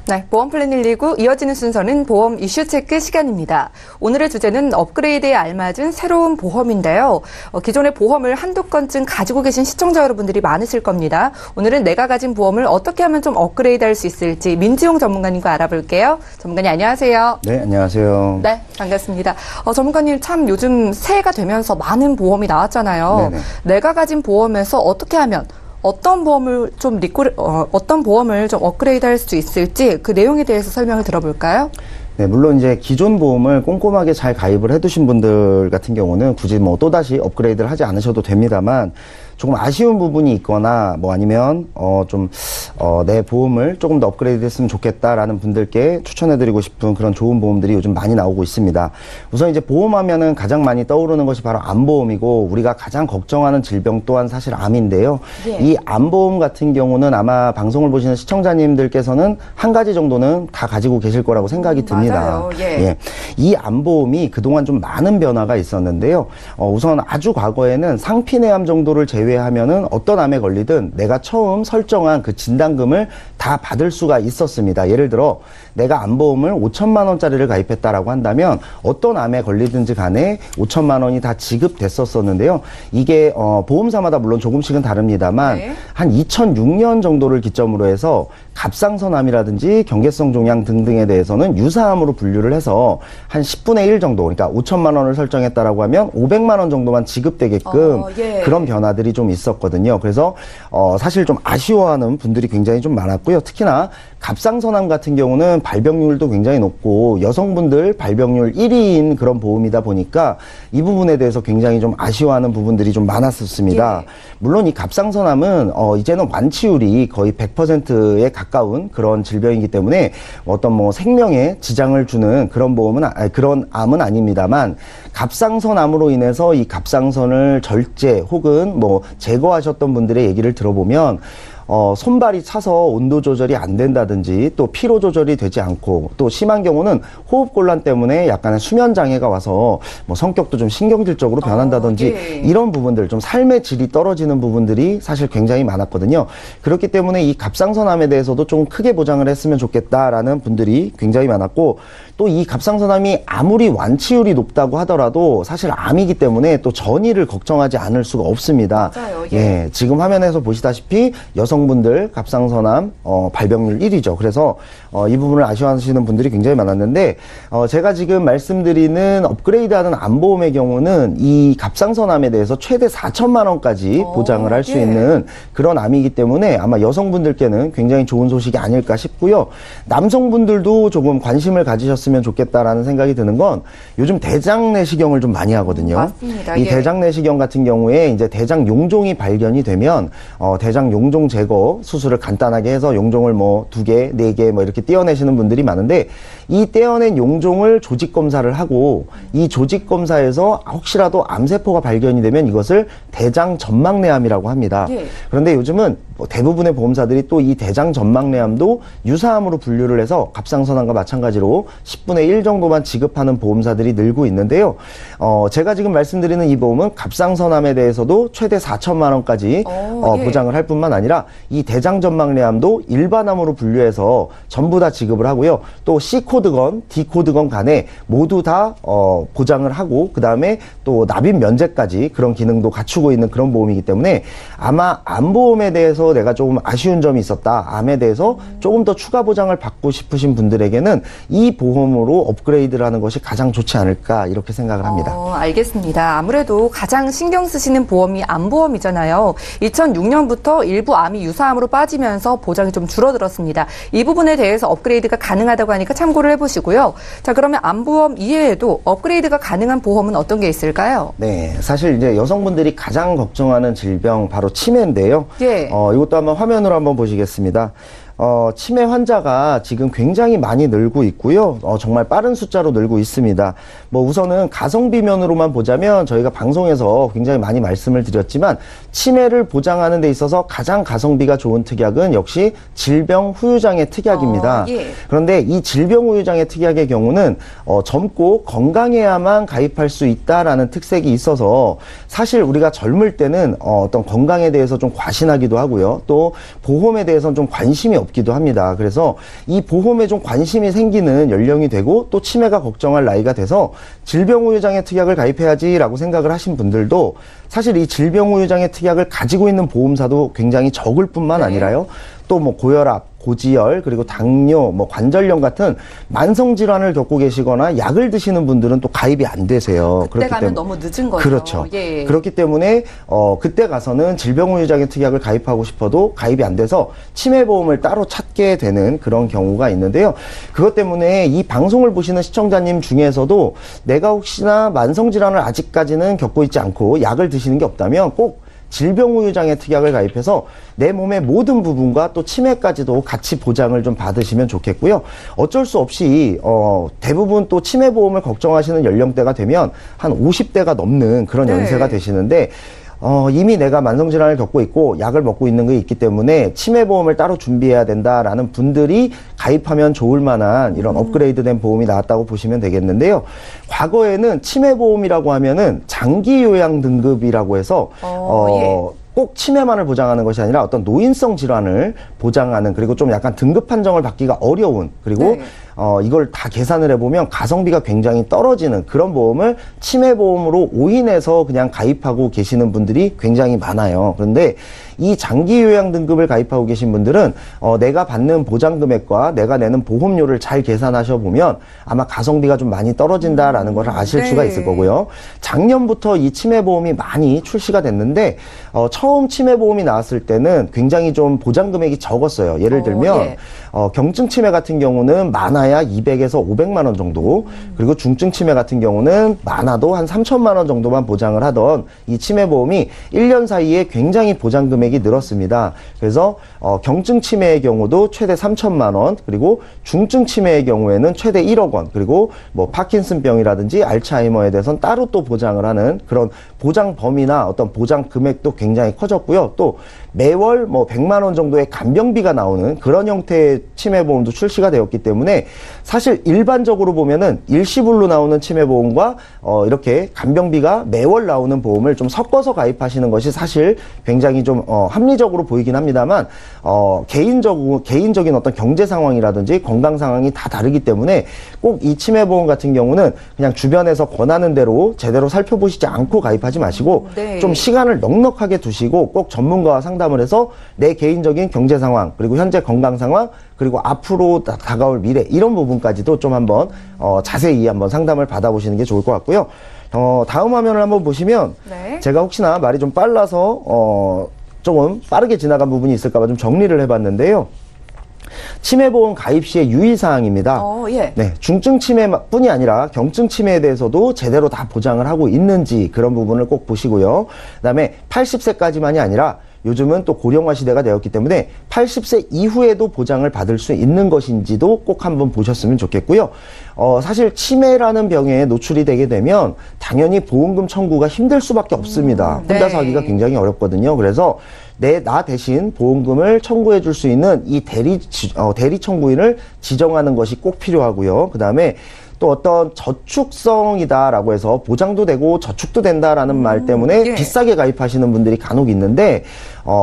네, 보험 플랜 129 이어지는 순서는 보험 이슈 체크 시간입니다. 오늘의 주제는 업그레이드에 알맞은 새로운 보험인데요. 기존의 보험을 한두 건쯤 가지고 계신 시청자 여러분들이 많으실 겁니다. 오늘은 내가 가진 보험을 어떻게 하면 좀 업그레이드할 수 있을지 민지용 전문가님과 알아볼게요. 전문가님 안녕하세요. 네, 안녕하세요. 네, 반갑습니다. 전문가님 참 요즘 새해가 되면서 많은 보험이 나왔잖아요. 네네. 내가 가진 보험에서 어떻게 하면 어떤 보험을 좀 업그레이드할 수 있을지 그 내용에 대해서 설명을 들어볼까요? 네, 물론 이제 기존 보험을 꼼꼼하게 잘 가입을 해두신 분들 같은 경우는 굳이 뭐 또다시 업그레이드를 하지 않으셔도 됩니다만, 조금 아쉬운 부분이 있거나 뭐 아니면 내 보험을 조금 더 업그레이드 했으면 좋겠다라는 분들께 추천해드리고 싶은 그런 좋은 보험들이 요즘 많이 나오고 있습니다. 우선 이제 보험하면은 가장 많이 떠오르는 것이 바로 암보험이고, 우리가 가장 걱정하는 질병 또한 사실 암인데요. 예. 이 암보험 같은 경우는 아마 방송을 보시는 시청자님들께서는 한 가지 정도는 다 가지고 계실 거라고 생각이 듭니다. 맞아요. 예. 이 암보험이 그동안 좀 많은 변화가 있었는데요. 우선 아주 과거에는 상피내암 정도를 제외 제외하면은 어떤 암에 걸리든 내가 처음 설정한 그 진단금을 다 받을 수가 있었습니다. 예를 들어 내가 암보험을 5천만 원짜리를 가입했다라고 한다면 어떤 암에 걸리든지 간에 5천만 원이 다 지급됐었었는데요. 이게 보험사마다 물론 조금씩은 다릅니다만 네. 한 2006년 정도를 기점으로 해서 갑상선암이라든지 경계성 종양 등등에 대해서는 유사암으로 분류를 해서 한 10분의 1 정도, 그러니까 5천만 원을 설정했다라고 하면 500만 원 정도만 지급되게끔 예. 그런 변화들이 좀 있었거든요. 그래서 사실 좀 아쉬워하는 분들이 굉장히 좀 많았고요. 특히나 갑상선암 같은 경우는 발병률도 굉장히 높고 여성분들 발병률 1위인 그런 보험이다 보니까 이 부분에 대해서 굉장히 좀 아쉬워하는 부분들이 좀 많았었습니다. 예. 물론 이 갑상선암은 이제는 완치율이 거의 100%에 가까운 그런 질병이기 때문에 어떤 뭐 생명에 지장을 주는 그런 보험은 그런 암은 아닙니다만 갑상선암으로 인해서 이 갑상선을 절제 혹은 뭐 제거하셨던 분들의 얘기를 들어보면 손발이 차서 온도 조절이 안 된다든지 또 피로 조절이 되지 않고 또 심한 경우는 호흡곤란 때문에 약간의 수면 장애가 와서 뭐 성격도 좀 신경질적으로 변한다든지 예. 이런 부분들 좀 삶의 질이 떨어지는 부분들이 사실 굉장히 많았거든요. 그렇기 때문에 이 갑상선암에 대해서도 좀 크게 보장을 했으면 좋겠다라는 분들이 굉장히 많았고 또 이 갑상선암이 아무리 완치율이 높다고 하더라도 사실 암이기 때문에 또 전이를 걱정하지 않을 수가 없습니다. 맞아요. 예, 지금 화면에서 보시다시피 여성분들 갑상선암 발병률 1위죠. 그래서 이 부분을 아쉬워하시는 분들이 굉장히 많았는데 제가 지금 말씀드리는 업그레이드하는 암보험의 경우는 이 갑상선암에 대해서 최대 4천만 원까지 보장을 할 수 예. 있는 그런 암이기 때문에 아마 여성분들께는 굉장히 좋은 소식이 아닐까 싶고요. 남성분들도 조금 관심을 가지셨으면 좋겠다라는 생각이 드는 건 요즘 대장 내시경을 좀 많이 하거든요. 맞습니다. 이 예. 대장 내시경 같은 경우에 이제 대장 용종이 발견이 되면 대장 용종 제거 수술을 간단하게 해서 용종을 뭐 2개, 4개 뭐 이렇게 떼어내시는 분들이 많은데 이 떼어낸 용종을 조직 검사를 하고 이 조직 검사에서 혹시라도 암세포가 발견이 되면 이것을 대장 전막내암이라고 합니다. 예. 그런데 요즘은 대부분의 보험사들이 또 이 대장 전막내암도 유사암으로 분류를 해서 갑상선암과 마찬가지로 10분의 1 정도만 지급하는 보험사들이 늘고 있는데요. 제가 지금 말씀드리는 이 보험은 갑상선암에 대해서도 최대 4천만 원까지 예. 보장을 할 뿐만 아니라 이 대장 전막내암도 일반암으로 분류해서 전부 다 지급을 하고요. 또 C코드건, D코드건 간에 모두 다 보장을 하고 그 다음에 또 납입 면제까지 그런 기능도 갖추고 있는 그런 보험이기 때문에 아마 암보험에 대해서 내가 조금 아쉬운 점이 있었다. 암에 대해서 조금 더 추가 보장을 받고 싶으신 분들에게는 이 보험으로 업그레이드를 하는 것이 가장 좋지 않을까 이렇게 생각을 합니다. 알겠습니다. 아무래도 가장 신경 쓰시는 보험이 암보험이잖아요. 2006년부터 일부 암이 유사암으로 빠지면서 보장이 좀 줄어들었습니다. 이 부분에 대해서 업그레이드가 가능하다고 하니까 참고를 해보시고요. 자, 그러면 암보험 이외에도 업그레이드가 가능한 보험은 어떤 게 있을까요? 네, 사실 이제 여성분들이 가장 걱정하는 질병 바로 치매인데요. 예. 이것도 한번 화면으로 한번 보시겠습니다. 치매 환자가 지금 굉장히 많이 늘고 있고요. 정말 빠른 숫자로 늘고 있습니다. 뭐 우선은 가성비 면으로만 보자면 저희가 방송에서 굉장히 많이 말씀을 드렸지만 치매를 보장하는 데 있어서 가장 가성비가 좋은 특약은 역시 질병후유장애 특약입니다. 예. 그런데 이 질병후유장애 특약의 경우는 젊고 건강해야만 가입할 수 있다라는 특색이 있어서 사실 우리가 젊을 때는 어떤 건강에 대해서 좀 과신하기도 하고요. 또 보험에 대해서는 좀 관심이 없기도 합니다. 그래서 이 보험에 좀 관심이 생기는 연령이 되고 또 치매가 걱정할 나이가 돼서 질병후유장애 특약을 가입해야지라고 생각을 하신 분들도 사실 이 질병후유장애 특약을 가지고 있는 보험사도 굉장히 적을 뿐만 아니라요. 또 뭐 고혈압, 고지혈, 그리고 당뇨, 뭐 관절염 같은 만성 질환을 겪고 계시거나 약을 드시는 분들은 또 가입이 안 되세요. 그때 가면 너무 늦은 거죠. 그렇죠. 예. 그렇기 때문에 그때 가서는 질병후유장애 특약을 가입하고 싶어도 가입이 안 돼서 치매보험을 따로 찾게 되는 그런 경우가 있는데요. 그것 때문에 이 방송을 보시는 시청자님 중에서도 내가 혹시나 만성 질환을 아직까지는 겪고 있지 않고 약을 드시는 게 없다면 꼭 질병후유장애 특약을 가입해서 내 몸의 모든 부분과 또 치매까지도 같이 보장을 좀 받으시면 좋겠고요. 어쩔 수 없이 대부분 또 치매보험을 걱정하시는 연령대가 되면 한 50대가 넘는 그런 네. 연세가 되시는데 이미 내가 만성질환을 겪고 있고 약을 먹고 있는 게 있기 때문에 치매보험을 따로 준비해야 된다라는 분들이 가입하면 좋을 만한 이런 업그레이드된 보험이 나왔다고 보시면 되겠는데요. 과거에는 치매보험이라고 하면은 장기요양 등급이라고 해서 예. 꼭 치매만을 보장하는 것이 아니라 어떤 노인성 질환을 보장하는, 그리고 좀 약간 등급 판정을 받기가 어려운, 그리고 이걸 다 계산을 해보면 가성비가 굉장히 떨어지는 그런 보험을 치매보험으로 오인해서 그냥 가입하고 계시는 분들이 굉장히 많아요. 그런데 이 장기 요양 등급을 가입하고 계신 분들은 내가 받는 보장 금액과 내가 내는 보험료를 잘 계산하셔 보면 아마 가성비가 좀 많이 떨어진다라는 것을 아실 수가 있을 거고요. 작년부터 이 치매보험이 많이 출시가 됐는데 처음 치매보험이 나왔을 때는 굉장히 좀 보장 금액이 적었어요. 예를 들면 경증 치매 같은 경우는 많아야 200에서 500만 원 정도, 그리고 중증 치매 같은 경우는 많아도 한 3천만 원 정도만 보장을 하던 이 치매보험이 1년 사이에 굉장히 보장 금액이 늘었습니다. 그래서 경증 치매의 경우도 최대 3천만 원, 그리고 중증 치매의 경우에는 최대 1억 원, 그리고 뭐 파킨슨병이라든지 알츠하이머에 대해서는 따로 또 보장을 하는 그런 보장 범위나 어떤 보장 금액도 굉장히 커졌고요. 또 매월 뭐 100만 원 정도의 간병비가 나오는 그런 형태의 치매보험도 출시가 되었기 때문에 사실 일반적으로 보면은 일시불로 나오는 치매보험과 이렇게 간병비가 매월 나오는 보험을 좀 섞어서 가입하시는 것이 사실 굉장히 좀 합리적으로 보이긴 합니다만 개인적인 어떤 경제 상황이라든지 건강 상황이 다 다르기 때문에 꼭 이 치매보험 같은 경우는 그냥 주변에서 권하는 대로 제대로 살펴보시지 않고 가입하지 마시고 좀 시간을 넉넉하게 두시고 꼭 전문가와 상담을 해서 내 개인적인 경제 상황, 그리고 현재 건강 상황, 그리고 앞으로 다가올 미래, 이런 부분까지도 좀 한번 자세히 한번 상담을 받아보시는 게 좋을 것 같고요. 다음 화면을 한번 보시면 제가 혹시나 말이 좀 빨라서 조금 빠르게 지나간 부분이 있을까봐 좀 정리를 해봤는데요. 치매보험 가입 시의 유의사항입니다. 네, 중증 치매뿐이 아니라 경증 치매에 대해서도 제대로 다 보장을 하고 있는지 그런 부분을 꼭 보시고요. 그다음에 80세까지만이 아니라 요즘은 또 고령화 시대가 되었기 때문에 80세 이후에도 보장을 받을 수 있는 것인지도 꼭 한번 보셨으면 좋겠고요. 사실 치매라는 병에 노출이 되게 되면 당연히 보험금 청구가 힘들 수밖에 없습니다. 혼자서 하기가 굉장히 어렵거든요. 그래서 나 대신 보험금을 청구해 줄 수 있는 이 대리 청구인을 지정하는 것이 꼭 필요하고요. 그 다음에 또 어떤 저축성이다라고 해서 보장도 되고 저축도 된다라는 말 때문에 비싸게 가입하시는 분들이 간혹 있는데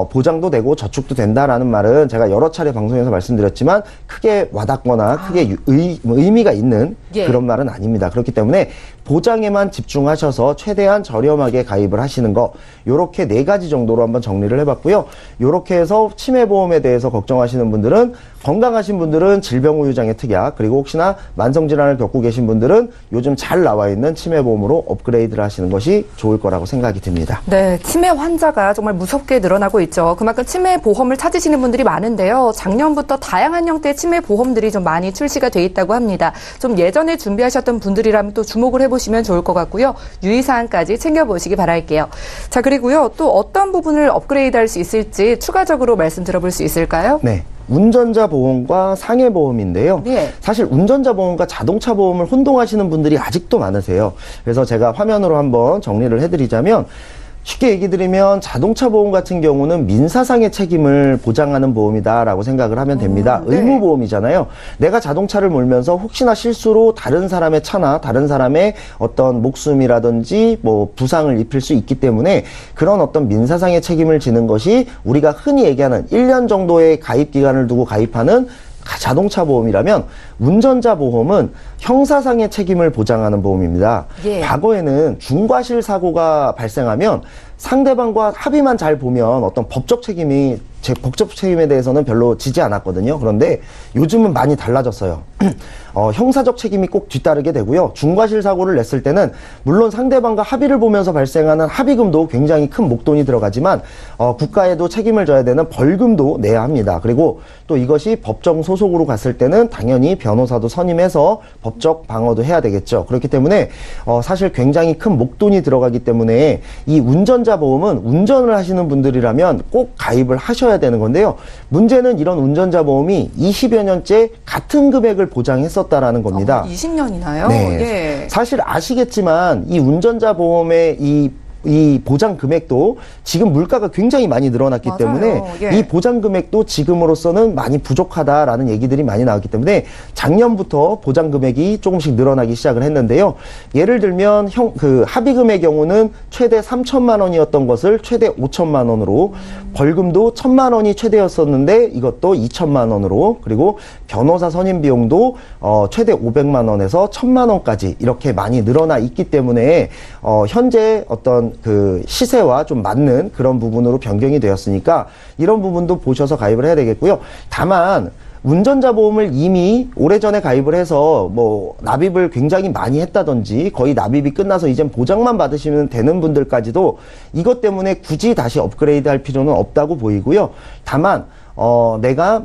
보장도 되고 저축도 된다라는 말은 제가 여러 차례 방송에서 말씀드렸지만 크게 와닿거나 크게 의미가 있는 그런 말은 아닙니다. 그렇기 때문에 보장에만 집중하셔서 최대한 저렴하게 가입을 하시는 거, 요렇게 4가지 정도로 한번 정리를 해봤고요. 요렇게 해서 치매보험에 대해서 걱정하시는 분들은, 건강하신 분들은 질병후유장애 특약, 그리고 혹시나 만성질환을 겪고 계신 분들은 요즘 잘 나와 있는 치매보험으로 업그레이드를 하시는 것이 좋을 거라고 생각이 듭니다. 네, 치매 환자가 정말 무섭게 늘어나고 있죠. 그만큼 치매보험을 찾으시는 분들이 많은데요. 작년부터 다양한 형태의 치매보험들이 좀 많이 출시가 돼 있다고 합니다. 좀 예전에 준비하셨던 분들이라면 또 주목을 해보시면 좋을 것 같고요. 유의사항까지 챙겨보시기 바랄게요. 자, 그리고요, 또 어떤 부분을 업그레이드할 수 있을지 추가적으로 말씀 들어볼 수 있을까요? 네. 운전자 보험과 상해 보험인데요. 사실 운전자 보험과 자동차 보험을 혼동하시는 분들이 아직도 많으세요. 그래서 제가 화면으로 한번 정리를 해드리자면, 쉽게 얘기 드리면 자동차 보험 같은 경우는 민사상의 책임을 보장하는 보험이다라고 생각을 하면 됩니다. 의무보험이잖아요. 내가 자동차를 몰면서 혹시나 실수로 다른 사람의 차나 다른 사람의 어떤 목숨이라든지 뭐 부상을 입힐 수 있기 때문에 그런 어떤 민사상의 책임을 지는 것이 우리가 흔히 얘기하는 1년 정도의 가입 기간을 두고 가입하는 자동차 보험이라면, 운전자 보험은 형사상의 책임을 보장하는 보험입니다. 과거에는 중과실 사고가 발생하면 상대방과 합의만 잘 보면 어떤 법적 책임에 대해서는 별로 지지 않았거든요. 그런데 요즘은 많이 달라졌어요. 형사적 책임이 꼭 뒤따르게 되고요. 중과실 사고를 냈을 때는 물론 상대방과 합의를 보면서 발생하는 합의금도 굉장히 큰 목돈이 들어가지만 국가에도 책임을 져야 되는 벌금도 내야 합니다. 그리고 또 이것이 법정 소속으로 갔을 때는 당연히 변호사도 선임해서 법적 방어도 해야 되겠죠. 그렇기 때문에 사실 굉장히 큰 목돈이 들어가기 때문에 이 운전자 보험은 운전을 하시는 분들이라면 꼭 가입을 하셔야 되는 건데요. 문제는 이런 운전자 보험이 20여 년째 같은 금액을 보장했었다라는 겁니다. 20년이나요? 네. 사실 아시겠지만 이 운전자 보험의 이 이 보장 금액도 지금 물가가 굉장히 많이 늘어났기 맞아요. 때문에 예. 이 보장 금액도 지금으로서는 많이 부족하다라는 얘기들이 많이 나왔기 때문에 작년부터 보장 금액이 조금씩 늘어나기 시작을 했는데요. 예를 들면 합의금의 경우는 최대 3천만 원이었던 것을 최대 5천만 원으로, 벌금도 1,000만 원이 최대였었는데 이것도 2천만 원으로, 그리고 변호사 선임 비용도 최대 500만 원에서 1,000만 원까지 이렇게 많이 늘어나 있기 때문에 현재 어떤 그 시세와 좀 맞는 그런 부분으로 변경이 되었으니까 이런 부분도 보셔서 가입을 해야 되겠고요. 다만 운전자 보험을 이미 오래전에 가입을 해서 뭐 납입을 굉장히 많이 했다든지 거의 납입이 끝나서 이젠 보장만 받으시면 되는 분들까지도 이것 때문에 굳이 다시 업그레이드 할 필요는 없다고 보이고요. 다만 내가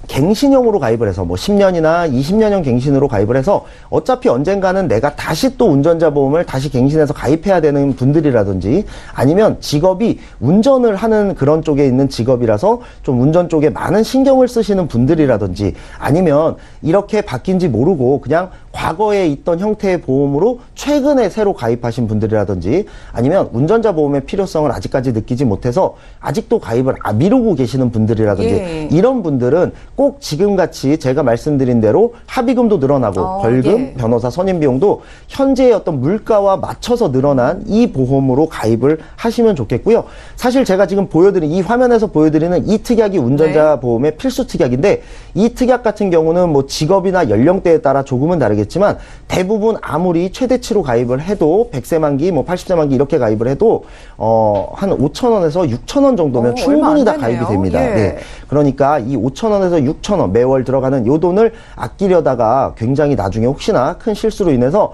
갱신형으로 가입을 해서 뭐 10년이나 20년형 갱신으로 가입을 해서 어차피 언젠가는 내가 다시 또 운전자 보험을 다시 갱신해서 가입해야 되는 분들이라든지, 아니면 직업이 운전을 하는 그런 쪽에 있는 직업이라서 좀 운전 쪽에 많은 신경을 쓰시는 분들이라든지, 아니면 이렇게 바뀐지 모르고 그냥 과거에 있던 형태의 보험으로 최근에 새로 가입하신 분들이라든지, 아니면 운전자 보험의 필요성을 아직까지 느끼지 못해서 아직도 가입을 미루고 계시는 분들이라든지, 예. 이런 분들은 꼭 지금같이 제가 말씀드린 대로 합의금도 늘어나고 벌금, 예. 변호사 선임 비용도 현재의 어떤 물가와 맞춰서 늘어난 이 보험으로 가입을 하시면 좋겠고요. 사실 제가 지금 이 화면에서 보여드리는 이 특약이 운전자 네. 보험의 필수 특약인데, 이 특약 같은 경우는 뭐 직업이나 연령대에 따라 조금은 다르겠지만 대부분 아무리 최대치로 가입을 해도 100세 만기, 뭐 80세 만기 이렇게 가입을 해도 한 5,000원에서 6,000원 정도면 충분히 다 가입이 됩니다. 예. 네. 그러니까 이 5,000원에서 6,000원 매월 들어가는 요 돈을 아끼려다가 굉장히 나중에 혹시나 큰 실수로 인해서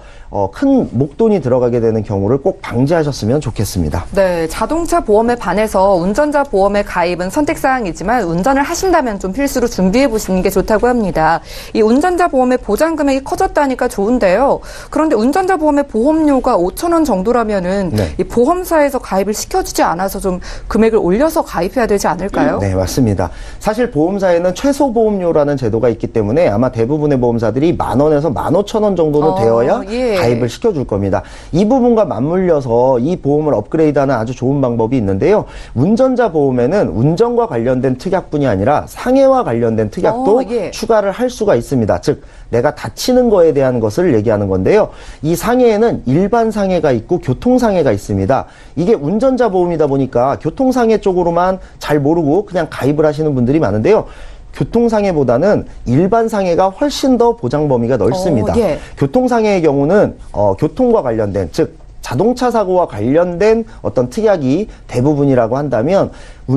큰 목돈이 들어가게 되는 경우를 꼭 방지하셨으면 좋겠습니다. 네, 자동차 보험에 반해서 운전자 보험의 가입은 선택사항이지만 운전을 하신다면 좀 필수로 준비해 보시는 게 좋다고 합니다. 이 운전자 보험의 보장 금액이 커졌다니까 좋은데요. 그런데 운전자 보험의 보험료가 5,000원 정도라면은 네. 이 보험사에서 가입을 시켜주지 않아서 좀 금액을 올려서 가입해야 되지 않을까요? 네, 맞습니다. 사실 보험사에는 최소 보험료라는 제도가 있기 때문에 아마 대부분의 보험사들이 10,000원에서 15,000원 정도는 되어야 예. 가입을 시켜줄 겁니다. 이 부분과 맞물려서 이 보험을 업그레이드하는 아주 좋은 방법이 있는데요. 운전자 보험에는 운전과 관련된 특약뿐이 아니라 상해와 관련된 특약도 예. 추가를 할 수가 있습니다. 즉 내가 다치는 거에 대한 것을 얘기하는 건데요. 이 상해에는 일반 상해가 있고 교통상해가 있습니다. 이게 운전자 보험이다 보니까 교통상해 쪽으로만 잘 모르고 그냥 가입을 하시는 분들이 많은데요. 교통상해보다는 일반상해가 훨씬 더 보장 범위가 넓습니다. 예. 교통상해의 경우는 교통과 관련된, 즉 자동차 사고와 관련된 어떤 특약이 대부분이라고 한다면,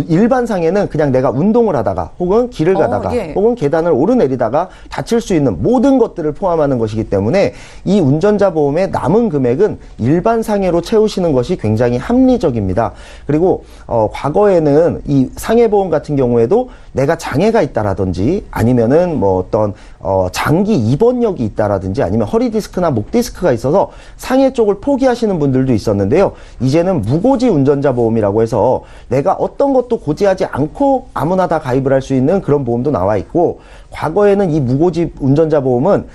일반 상해는 그냥 내가 운동을 하다가 혹은 길을 가다가 예. 혹은 계단을 오르내리다가 다칠 수 있는 모든 것들을 포함하는 것이기 때문에 이 운전자 보험의 남은 금액은 일반 상해로 채우시는 것이 굉장히 합리적입니다. 그리고 과거에는 이 상해 보험 같은 경우에도 내가 장애가 있다라든지 아니면은 뭐 어떤 장기 입원력이 있다라든지 아니면 허리 디스크나 목 디스크가 있어서 상해 쪽을 포기하시는 분들도 있었는데요. 이제는 무고지 운전자 보험이라고 해서 내가 어떤 것도 고지하지 않고 아무나 다 가입을 할 수 있는 그런 보험도 나와 있고, 과거에는 이 무고지 운전자 보험은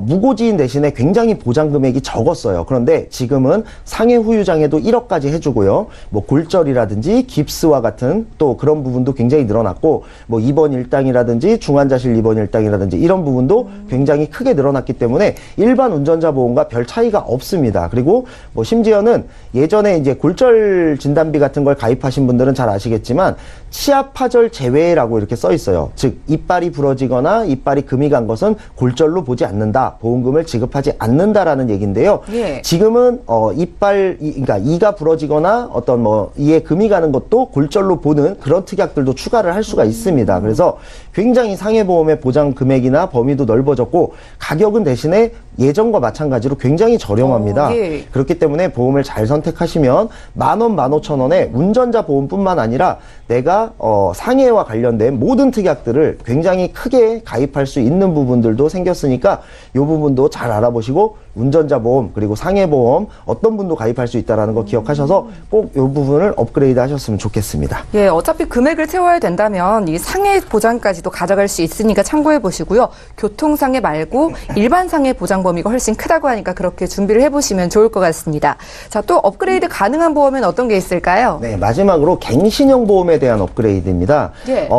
무고지인 대신에 굉장히 보장 금액이 적었어요. 그런데 지금은 상해 후유 장애도 1억까지 해주고요. 뭐 골절이라든지 깁스와 같은 또 그런 부분도 굉장히 늘어났고, 뭐 입원 일당이라든지 중환자실 입원 일당이라든지 이런 부분도 굉장히 크게 늘어났기 때문에 일반 운전자 보험과 별 차이가 없습니다. 그리고 뭐 심지어는 예전에 이제 골절 진단비 같은 걸 가입하신 분들은 잘 아시겠지만 치아 파절 제외라고 이렇게 써 있어요. 즉 이빨이 부러지거나 이빨이 금이 간 것은 골절로 보지 않는다, 보험금을 지급하지 않는다라는 얘기인데요. 예. 지금은 그러니까 이가 부러지거나 어떤 뭐 이에 금이 가는 것도 골절로 보는 그런 특약들도 추가를 할 수가 있습니다. 그래서 굉장히 상해보험의 보장 금액이나 범위도 넓어졌고 가격은 대신에 예전과 마찬가지로 굉장히 저렴합니다. 예. 그렇기 때문에 보험을 잘 선택하시면 10,000원, 15,000원에 운전자 보험뿐만 아니라 내가 상해와 관련된 모든 특약들을 굉장히 크게 가입할 수 있는 부분들도 생겼으니까 이 부분도 잘 알아보시고 운전자 보험 그리고 상해 보험 어떤 분도 가입할 수 있다라는 거 기억하셔서 꼭 이 부분을 업그레이드 하셨으면 좋겠습니다. 예, 어차피 금액을 채워야 된다면 이 상해 보장까지도 가져갈 수 있으니까 참고해 보시고요. 교통상해 말고 일반 상해 보장 범위가 훨씬 크다고 하니까 그렇게 준비를 해보시면 좋을 것 같습니다. 자, 또 업그레이드 가능한 보험은 어떤 게 있을까요? 네, 마지막으로 갱신형 보험에 대한 업그레이드입니다. 예.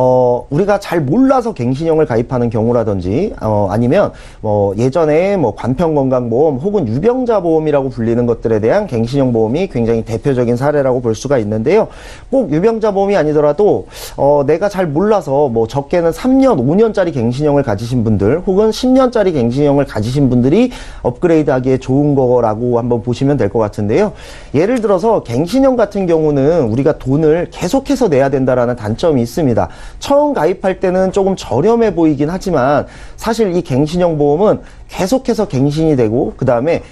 우리가 잘 몰라서 갱신형을 가입하는 경우라든지, 아니면 예전에 관편건강보험 혹은 유병자 보험이라고 불리는 것들에 대한 갱신형 보험이 굉장히 대표적인 사례라고 볼 수가 있는데요. 꼭 유병자 보험이 아니더라도 내가 잘 몰라서 적게는 3년, 5년짜리 갱신형을 가지신 분들 혹은 10년짜리 갱신형을 가지신 분들이 업그레이드하기에 좋은 거라고 한번 보시면 될 것 같은데요. 예를 들어서 갱신형 같은 경우는 우리가 돈을 계속해서 내야 된다라는 단점이 있습니다. 처음 가입할 때는 조금 저렴해 보이긴 하지만 사실 이 갱신형 보험은 계속해서 갱신이 되고 그 다음에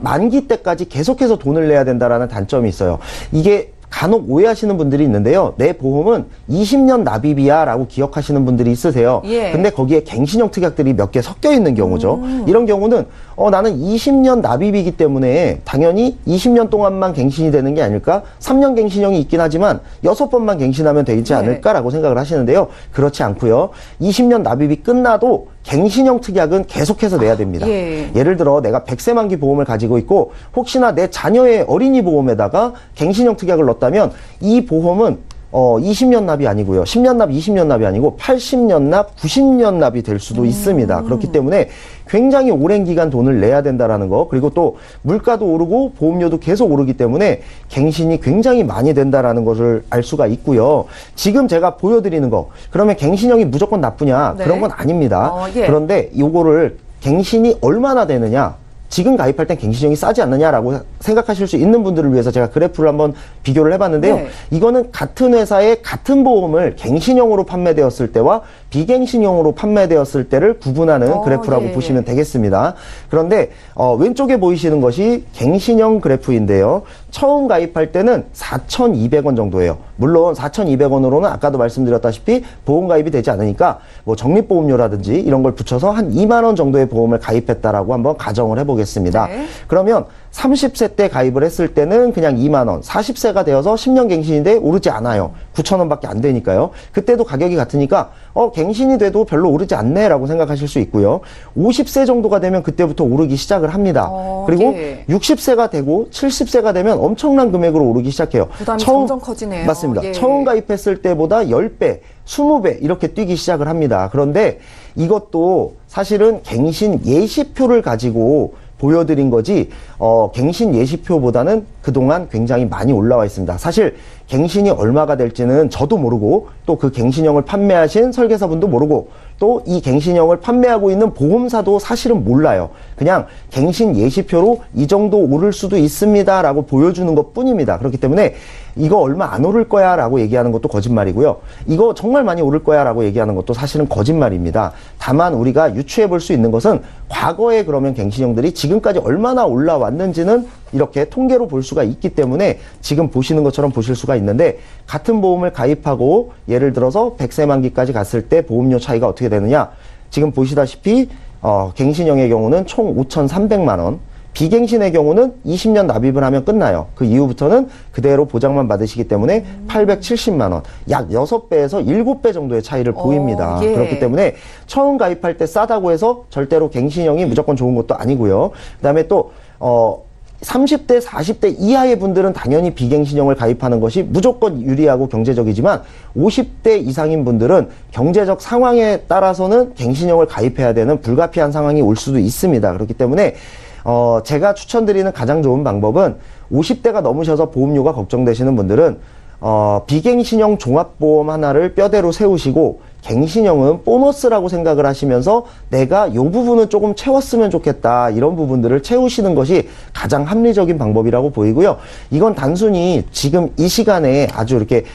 만기 때까지 계속해서 돈을 내야 된다라는 단점이 있어요. 이게 간혹 오해하시는 분들이 있는데요. 내 보험은 20년 납입이야 라고 기억하시는 분들이 있으세요. 예. 근데 거기에 갱신형 특약들이 몇 개 섞여 있는 경우죠. 이런 경우는 나는 20년 납입이기 때문에 당연히 20년 동안만 갱신이 되는 게 아닐까? 3년 갱신형이 있긴 하지만 6번만 갱신하면 되지 않을까라고 생각을 하시는데요. 그렇지 않고요. 20년 납입이 끝나도 갱신형 특약은 계속해서 내야 됩니다. 예를 들어 내가 100세 만기 보험을 가지고 있고 혹시나 내 자녀의 어린이 보험에다가 갱신형 특약을 넣었다면 이 보험은 20년 납이 아니고요. 10년 납, 20년 납이 아니고 80년 납, 90년 납이 될 수도 있습니다. 그렇기 때문에 굉장히 오랜 기간 돈을 내야 된다라는 거, 그리고 또 물가도 오르고 보험료도 계속 오르기 때문에 갱신이 굉장히 많이 된다라는 것을 알 수가 있고요. 지금 제가 보여드리는 거, 그러면 갱신형이 무조건 나쁘냐? 네. 그런 건 아닙니다. 예. 그런데 요거를 갱신이 얼마나 되느냐? 지금 가입할 땐 갱신형이 싸지 않느냐라고 생각하실 수 있는 분들을 위해서 제가 그래프를 한번 비교를 해봤는데요. 네. 이거는 같은 회사의 같은 보험을 갱신형으로 판매되었을 때와 비갱신형으로 판매되었을 때를 구분하는 그래프라고 보시면 되겠습니다. 그런데 왼쪽에 보이시는 것이 갱신형 그래프인데요. 처음 가입할 때는 4,200원 정도예요. 물론 4,200원으로는 아까도 말씀드렸다시피 보험 가입이 되지 않으니까 적립보험료라든지 이런 걸 붙여서 한 2만 원 정도의 보험을 가입했다라고 한번 가정을 해보겠습니다. 네. 그러면 30세 때 가입을 했을 때는 그냥 2만 원, 40세가 되어서 10년 갱신인데 오르지 않아요. 9,000원밖에 안 되니까요. 그때도 가격이 같으니까 갱신이 돼도 별로 오르지 않네라고 생각하실 수 있고요. 50세 정도가 되면 그때부터 오르기 시작을 합니다. 그리고 60세가 되고 70세가 되면 엄청난 금액으로 오르기 시작해요. 부담이 점점 커지네요. 맞습니다. 처음 가입했을 때보다 10배, 20배 이렇게 뛰기 시작을 합니다. 그런데 이것도 사실은 갱신 예시표를 가지고 보여드린 거지 갱신 예시표보다는 그동안 굉장히 많이 올라와 있습니다. 사실 갱신이 얼마가 될지는 저도 모르고 또 그 갱신형을 판매하신 설계사분도 모르고 또 이 갱신형을 판매하고 있는 보험사도 사실은 몰라요. 그냥 갱신 예시표로 이 정도 오를 수도 있습니다 라고 보여주는 것 뿐입니다. 그렇기 때문에 이거 얼마 안 오를 거야 라고 얘기하는 것도 거짓말이고요. 이거 정말 많이 오를 거야 라고 얘기하는 것도 사실은 거짓말입니다. 다만 우리가 유추해 볼 수 있는 것은 과거에 그러면 갱신형들이 지금까지 얼마나 올라왔는지는 이렇게 통계로 볼 수가 있기 때문에 지금 보시는 것처럼 보실 수가 있는데 같은 보험을 가입하고 예를 들어서 100세 만기까지 갔을 때 보험료 차이가 어떻게 되느냐. 지금 보시다시피 갱신형의 경우는 총 5,300만 원, 비갱신의 경우는 20년 납입을 하면 끝나요. 그 이후부터는 그대로 보장만 받으시기 때문에 870만 원, 약 6배에서 7배 정도의 차이를 보입니다. 그렇기 때문에 처음 가입할 때 싸다고 해서 절대로 갱신형이 무조건 좋은 것도 아니고요. 그다음에 또 30대, 40대 이하의 분들은 당연히 비갱신형을 가입하는 것이 무조건 유리하고 경제적이지만 50대 이상인 분들은 경제적 상황에 따라서는 갱신형을 가입해야 되는 불가피한 상황이 올 수도 있습니다. 그렇기 때문에 제가 추천드리는 가장 좋은 방법은 50대가 넘으셔서 보험료가 걱정되시는 분들은 비갱신형 종합보험 하나를 뼈대로 세우시고 갱신형은 보너스라고 생각을 하시면서 내가 이 부분은 조금 채웠으면 좋겠다 이런 부분들을 채우시는 것이 가장 합리적인 방법이라고 보이고요. 이건 단순히 지금 이 시간에 아주 이렇게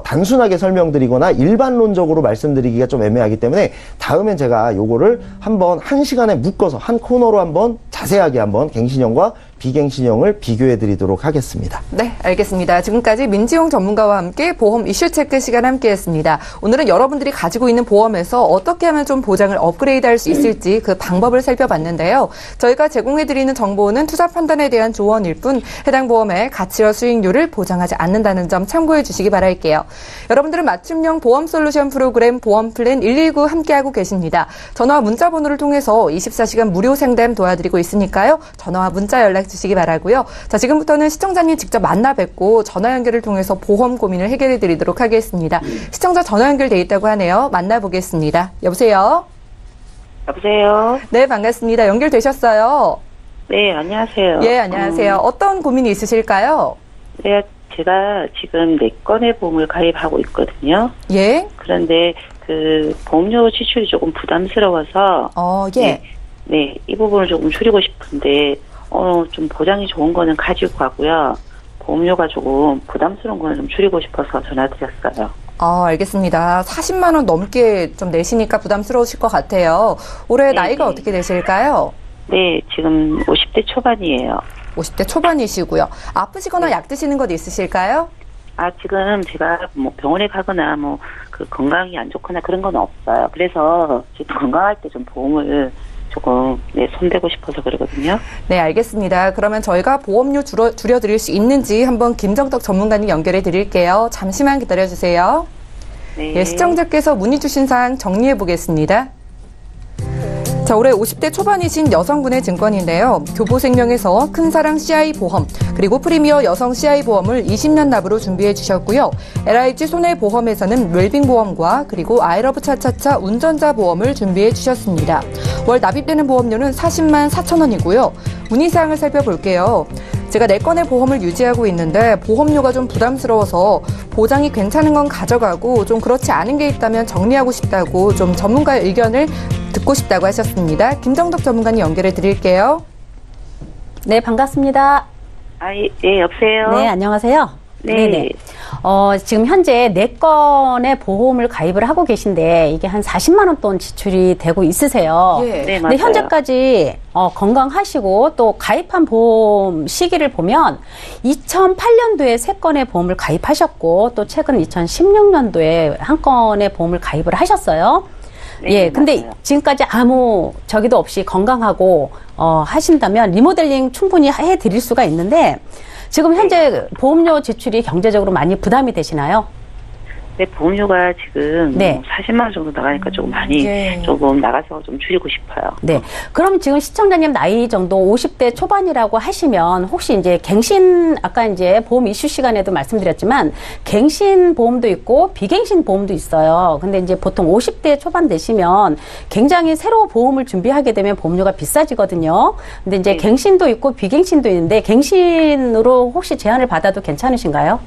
단순하게 설명드리거나 일반론적으로 말씀드리기가 좀 애매하기 때문에 다음엔 제가 요거를 한번 한 시간에 묶어서 한 코너로 한번 자세하게 한번 갱신형과 비갱신형을 비교해 드리도록 하겠습니다. 네, 알겠습니다. 지금까지 민지용 전문가와 함께 보험 이슈 체크 시간 함께했습니다. 오늘은 여러분들이 가지고 있는 보험에서 어떻게 하면 좀 보장을 업그레이드할 수 있을지 그 방법을 살펴봤는데요. 저희가 제공해드리는 정보는 투자 판단에 대한 조언일 뿐 해당 보험의 가치와 수익률을 보장하지 않는다는 점 참고해 주시기 바랄게요. 여러분들은 맞춤형 보험 솔루션 프로그램 보험플랜 119 함께하고 계십니다. 전화와 문자 번호를 통해서 24시간 무료 상담 도와드리고 있으니까요. 전화와 문자 연락 주시기 바라고요. 자, 지금부터는 시청자님 직접 만나 뵙고 전화 연결을 통해서 보험 고민을 해결해 드리도록 하겠습니다. 시청자 전화 연결돼 있다고 하네요. 만나보겠습니다. 여보세요? 여보세요? 네, 반갑습니다. 연결되셨어요? 네, 안녕하세요. 예, 안녕하세요. 어떤 고민이 있으실까요? 네, 제가 지금 4건의 보험을 가입하고 있거든요. 예? 그런데 그 보험료 지출이 조금 부담스러워서 예. 네, 이 부분을 조금 줄이고 싶은데 좀 보장이 좋은 거는 가지고 가고요. 보험료가 조금 부담스러운 거는 좀 줄이고 싶어서 전화드렸어요. 알겠습니다. 40만 원 넘게 좀 내시니까 부담스러우실 것 같아요. 올해 나이가 어떻게 되실까요? 네, 지금 50대 초반이에요. 50대 초반이시고요. 아프시거나 약 드시는 것 있으실까요? 지금 제가 뭐 병원에 가거나 그 건강이 안 좋거나 그런 건 없어요. 그래서 지금 건강할 때 좀 보험을 조금 손대고 싶어서 그러거든요. 네, 알겠습니다. 그러면 저희가 보험료 줄여드릴 수 있는지 한번 김정덕 전문가님 연결해 드릴게요. 잠시만 기다려주세요. 네. 예, 시청자께서 문의 주신 사항 정리해 보겠습니다. 자, 올해 50대 초반이신 여성분의 증권인데요. 교보생명에서 큰사랑 CI 보험, 그리고 프리미어 여성 CI 보험을 20년 납으로 준비해 주셨고요. LIG 손해보험에서는 웰빙 보험과 그리고 아이러브 차차차 운전자 보험을 준비해 주셨습니다. 월 납입되는 보험료는 40만 4천 원이고요. 문의사항을 살펴볼게요. 제가 4건의 보험을 유지하고 있는데 보험료가 좀 부담스러워서 보장이 괜찮은 건 가져가고 좀 그렇지 않은 게 있다면 정리하고 싶다고 좀 전문가의 의견을 듣고 싶다고 하셨습니다. 김정덕 전문가님 연결해 드릴게요. 네, 반갑습니다. 예, 여보세요? 네, 안녕하세요. 네. 네네. 지금 현재 4건의 보험을 가입을 하고 계신데 이게 한 40만 원 돈 지출이 되고 있으세요. 예. 네, 맞아요. 근데 현재까지 건강하시고 또 가입한 보험 시기를 보면 2008년도에 3건의 보험을 가입하셨고 또 최근 2016년도에 1건의 보험을 가입을 하셨어요. 네, 예, 근데 맞아요. 지금까지 아무 저기도 없이 건강하고 하신다면 리모델링 충분히 해드릴 수가 있는데 지금 현재 보험료 지출이 경제적으로 많이 부담이 되시나요? 네, 보험료가 지금 네. 40만 원 정도 나가니까 조금 많이 예. 조금 나가서 좀 줄이고 싶어요. 네. 그럼 지금 시청자님 나이 정도 50대 초반이라고 하시면 혹시 이제 갱신, 아까 이제 보험 이슈 시간에도 말씀드렸지만 갱신 보험도 있고 비갱신 보험도 있어요. 근데 이제 보통 50대 초반 되시면 굉장히 새로 보험을 준비하게 되면 보험료가 비싸지거든요. 근데 이제 네. 갱신도 있고 비갱신도 있는데 갱신으로 혹시 제한을 받아도 괜찮으신가요?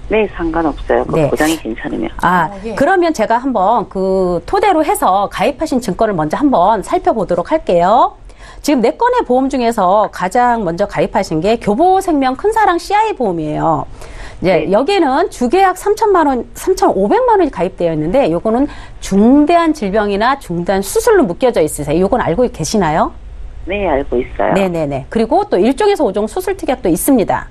네, 상관없어요. 그 네. 보장이 괜찮으면. 예. 그러면 제가 한번 그 토대로 해서 가입하신 증권을 먼저 한번 살펴보도록 할게요. 지금 4건의 보험 중에서 가장 먼저 가입하신 게 교보생명 큰사랑 CI 보험이에요. 이제 네. 여기는 주계약 3천만 원, 3,500만 원이 가입되어 있는데 요거는 중대한 질병이나 중대한 수술로 묶여져 있으세요. 요건 알고 계시나요? 네, 알고 있어요. 네네네. 그리고 또 1종에서 5종 수술 특약도 있습니다.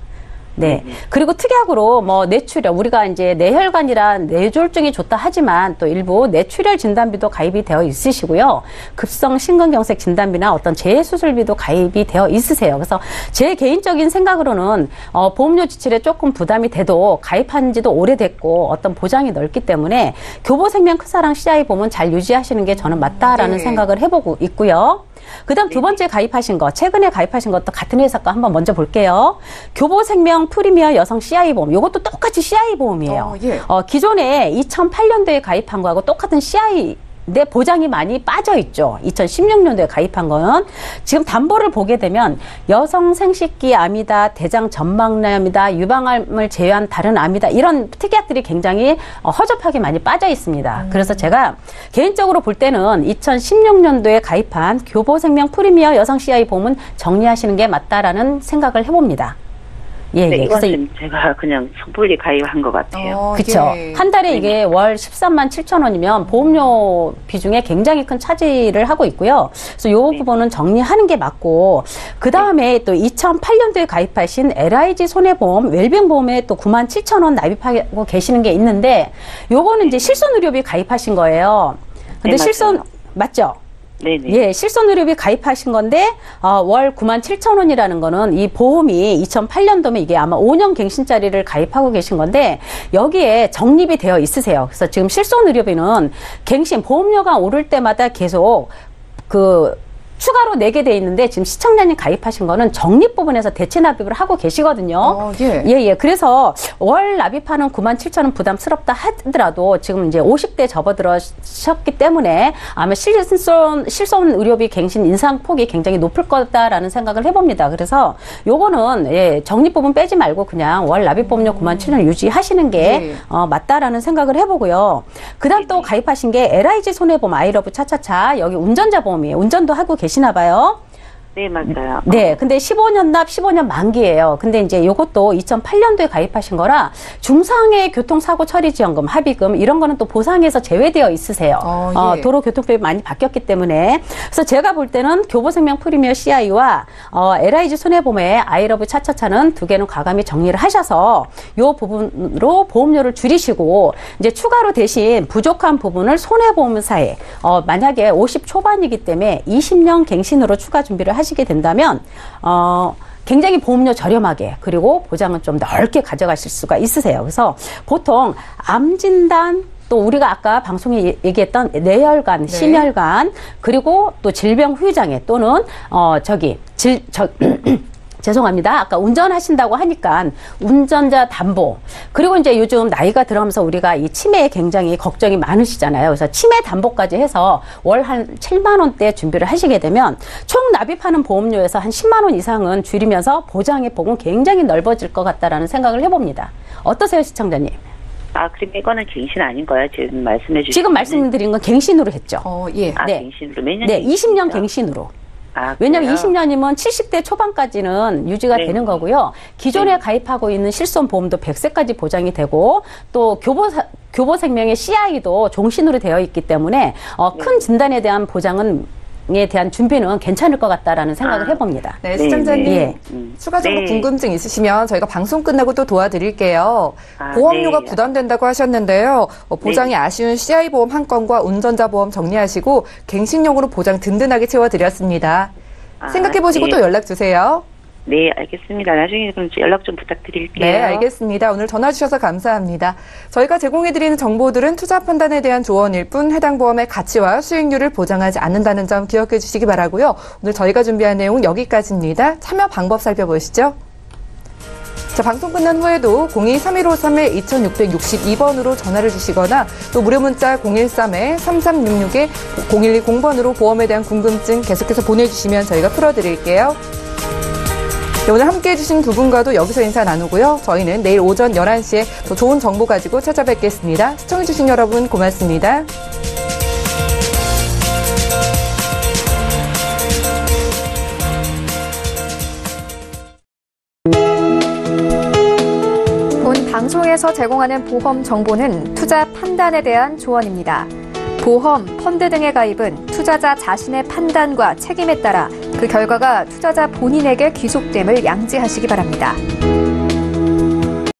네. 그리고 특약으로 뭐 뇌출혈, 우리가 이제 뇌혈관이란 뇌졸중이 좋다 하지만 또 일부 뇌출혈 진단비도 가입이 되어 있으시고요. 급성 심근경색 진단비나 어떤 재수술비도 가입이 되어 있으세요. 그래서 제 개인적인 생각으로는 보험료 지출에 조금 부담이 돼도 가입한 지도 오래됐고 어떤 보장이 넓기 때문에 교보생명 큰사랑 CI 보험은 잘 유지하시는 게 저는 맞다라는 네. 생각을 해보고 있고요. 그다음 두 번째 가입하신 거, 최근에 가입하신 것도 같은 회사 거 한번 먼저 볼게요. 교보생명 프리미어 여성 CI 보험, 이것도 똑같이 CI 보험이에요. 예. 기존에 2008년도에 가입한 거하고 똑같은 CI 내 보장이 많이 빠져 있죠. 2016년도에 가입한 거는 지금 담보를 보게 되면 여성 생식기 암이다, 대장 전망암이다, 유방암을 제외한 다른 암이다 이런 특약들이 굉장히 허접하게 많이 빠져 있습니다. 그래서 제가 개인적으로 볼 때는 2016년도에 가입한 교보생명 프리미어 여성 CI 보험은 정리하시는 게 맞다라는 생각을 해봅니다. 예, 네, 예. 이건 그래서 좀 제가 그냥 섣불리 가입한 것 같아요. 그렇죠. 예. 한 달에 이게 월 13만 7천 원이면 보험료 비중에 굉장히 큰 차지를 하고 있고요. 그래서 이 네. 부분은 정리하는 게 맞고 그 다음에 또 2008년도에 가입하신 LIG 손해보험 웰빙보험에 또 9만 7천 원 납입하고 계시는 게 있는데 요거는 이제 실손의료비 가입하신 거예요. 근데 네, 실손 맞아요. 맞죠? 네네. 예, 실손의료비 가입하신 건데 월 9만 7천 원이라는 거는 이 보험이 2008년도면 이게 아마 5년 갱신짜리를 가입하고 계신 건데 여기에 적립이 되어 있으세요. 그래서 지금 실손의료비는 갱신 보험료가 오를 때마다 계속 추가로 내게 돼 있는데 지금 시청자님 가입하신 거는 적립 부분에서 대체 납입을 하고 계시거든요. 예. 예. 그래서 월 납입하는 9만 7천 원 부담스럽다 하더라도 지금 이제 50대 접어들었기 때문에 아마 실손 의료비 갱신 인상폭이 굉장히 높을 거다라는 생각을 해봅니다. 그래서 요거는 예, 적립 부분 빼지 말고 그냥 월 납입보험료 9만 7천 원 유지하시는 게 맞다라는 생각을 해보고요. 그다음 또 가입하신 게 LIG 손해보험 아이러브 차차차 여기 운전자 보험이에요. 운전도 하고 계시나 봐요. 네, 맞아요. 네, 근데 15년 납, 15년 만기예요. 근데 이제 요것도 2008년도에 가입하신 거라 중상해 교통사고 처리 지원금, 합의금 이런 거는 또 보상에서 제외되어 있으세요. 예. 도로교통법이 많이 바뀌었기 때문에. 그래서 제가 볼 때는 교보생명 프리미어 CI와 LIG 손해보험의 아이러브 차차차는 두 개는 과감히 정리를 하셔서 요 부분으로 보험료를 줄이시고 이제 추가로 대신 부족한 부분을 손해보험사에 만약에 50 초반이기 때문에 20년 갱신으로 추가 준비를 하시게 된다면 굉장히 보험료 저렴하게 그리고 보장은 좀 넓게 가져가실 수가 있으세요. 그래서 보통 암진단 또 우리가 아까 방송에 얘기했던 뇌혈관, 심혈관 그리고 또 질병 후유장애 또는 죄송합니다. 아까 운전하신다고 하니까 운전자 담보 그리고 이제 요즘 나이가 들어가면서 우리가 이 치매에 굉장히 걱정이 많으시잖아요. 그래서 치매 담보까지 해서 월 한 7만 원대 준비를 하시게 되면 총 납입하는 보험료에서 한 10만 원 이상은 줄이면서 보장의 폭은 굉장히 넓어질 것 같다라는 생각을 해봅니다. 어떠세요, 시청자님? 그럼 이거는 갱신 아닌 거예요? 지금 말씀해 주신. 지금 말씀드린 건 갱신으로 했죠. 예. 네. 갱신으로 매년. 네, 20년 갱신이죠? 갱신으로. 그래요? 왜냐하면 20년이면 70대 초반까지는 유지가 네. 되는 거고요. 기존에 가입하고 있는 실손보험도 100세까지 보장이 되고 또 교보생명의 CI도 종신으로 되어 있기 때문에 큰 진단에 대한 보장은 에 대한 준비는 괜찮을 것 같다라는 생각을 해봅니다. 네, 시청자님 예. 추가적으로 네. 궁금증 있으시면 저희가 방송 끝나고 또 도와드릴게요. 보험료가 네. 부담된다고 하셨는데요. 보장이 아쉬운 CI 보험 한 건과 운전자 보험 정리하시고 갱신용으로 보장 든든하게 채워드렸습니다. 생각해보시고 네. 또 연락 주세요. 네, 알겠습니다. 나중에 그럼 연락 좀 부탁드릴게요. 네, 알겠습니다. 오늘 전화 주셔서 감사합니다. 저희가 제공해드리는 정보들은 투자 판단에 대한 조언일 뿐 해당 보험의 가치와 수익률을 보장하지 않는다는 점 기억해 주시기 바라고요. 오늘 저희가 준비한 내용 여기까지입니다. 참여 방법 살펴보시죠. 자, 방송 끝난 후에도 02-3153-2662번으로 전화를 주시거나 또 무료 문자 013-3366-0110번으로 보험에 대한 궁금증 계속해서 보내주시면 저희가 풀어드릴게요. 네, 오늘 함께해 주신 두 분과도 여기서 인사 나누고요. 저희는 내일 오전 11시에 더 좋은 정보 가지고 찾아뵙겠습니다. 시청해 주신 여러분 고맙습니다. 본 방송에서 제공하는 보험 정보는 투자 판단에 대한 조언입니다. 보험, 펀드 등의 가입은 투자자 자신의 판단과 책임에 따라 그 결과가 투자자 본인에게 귀속됨을 양지하시기 바랍니다.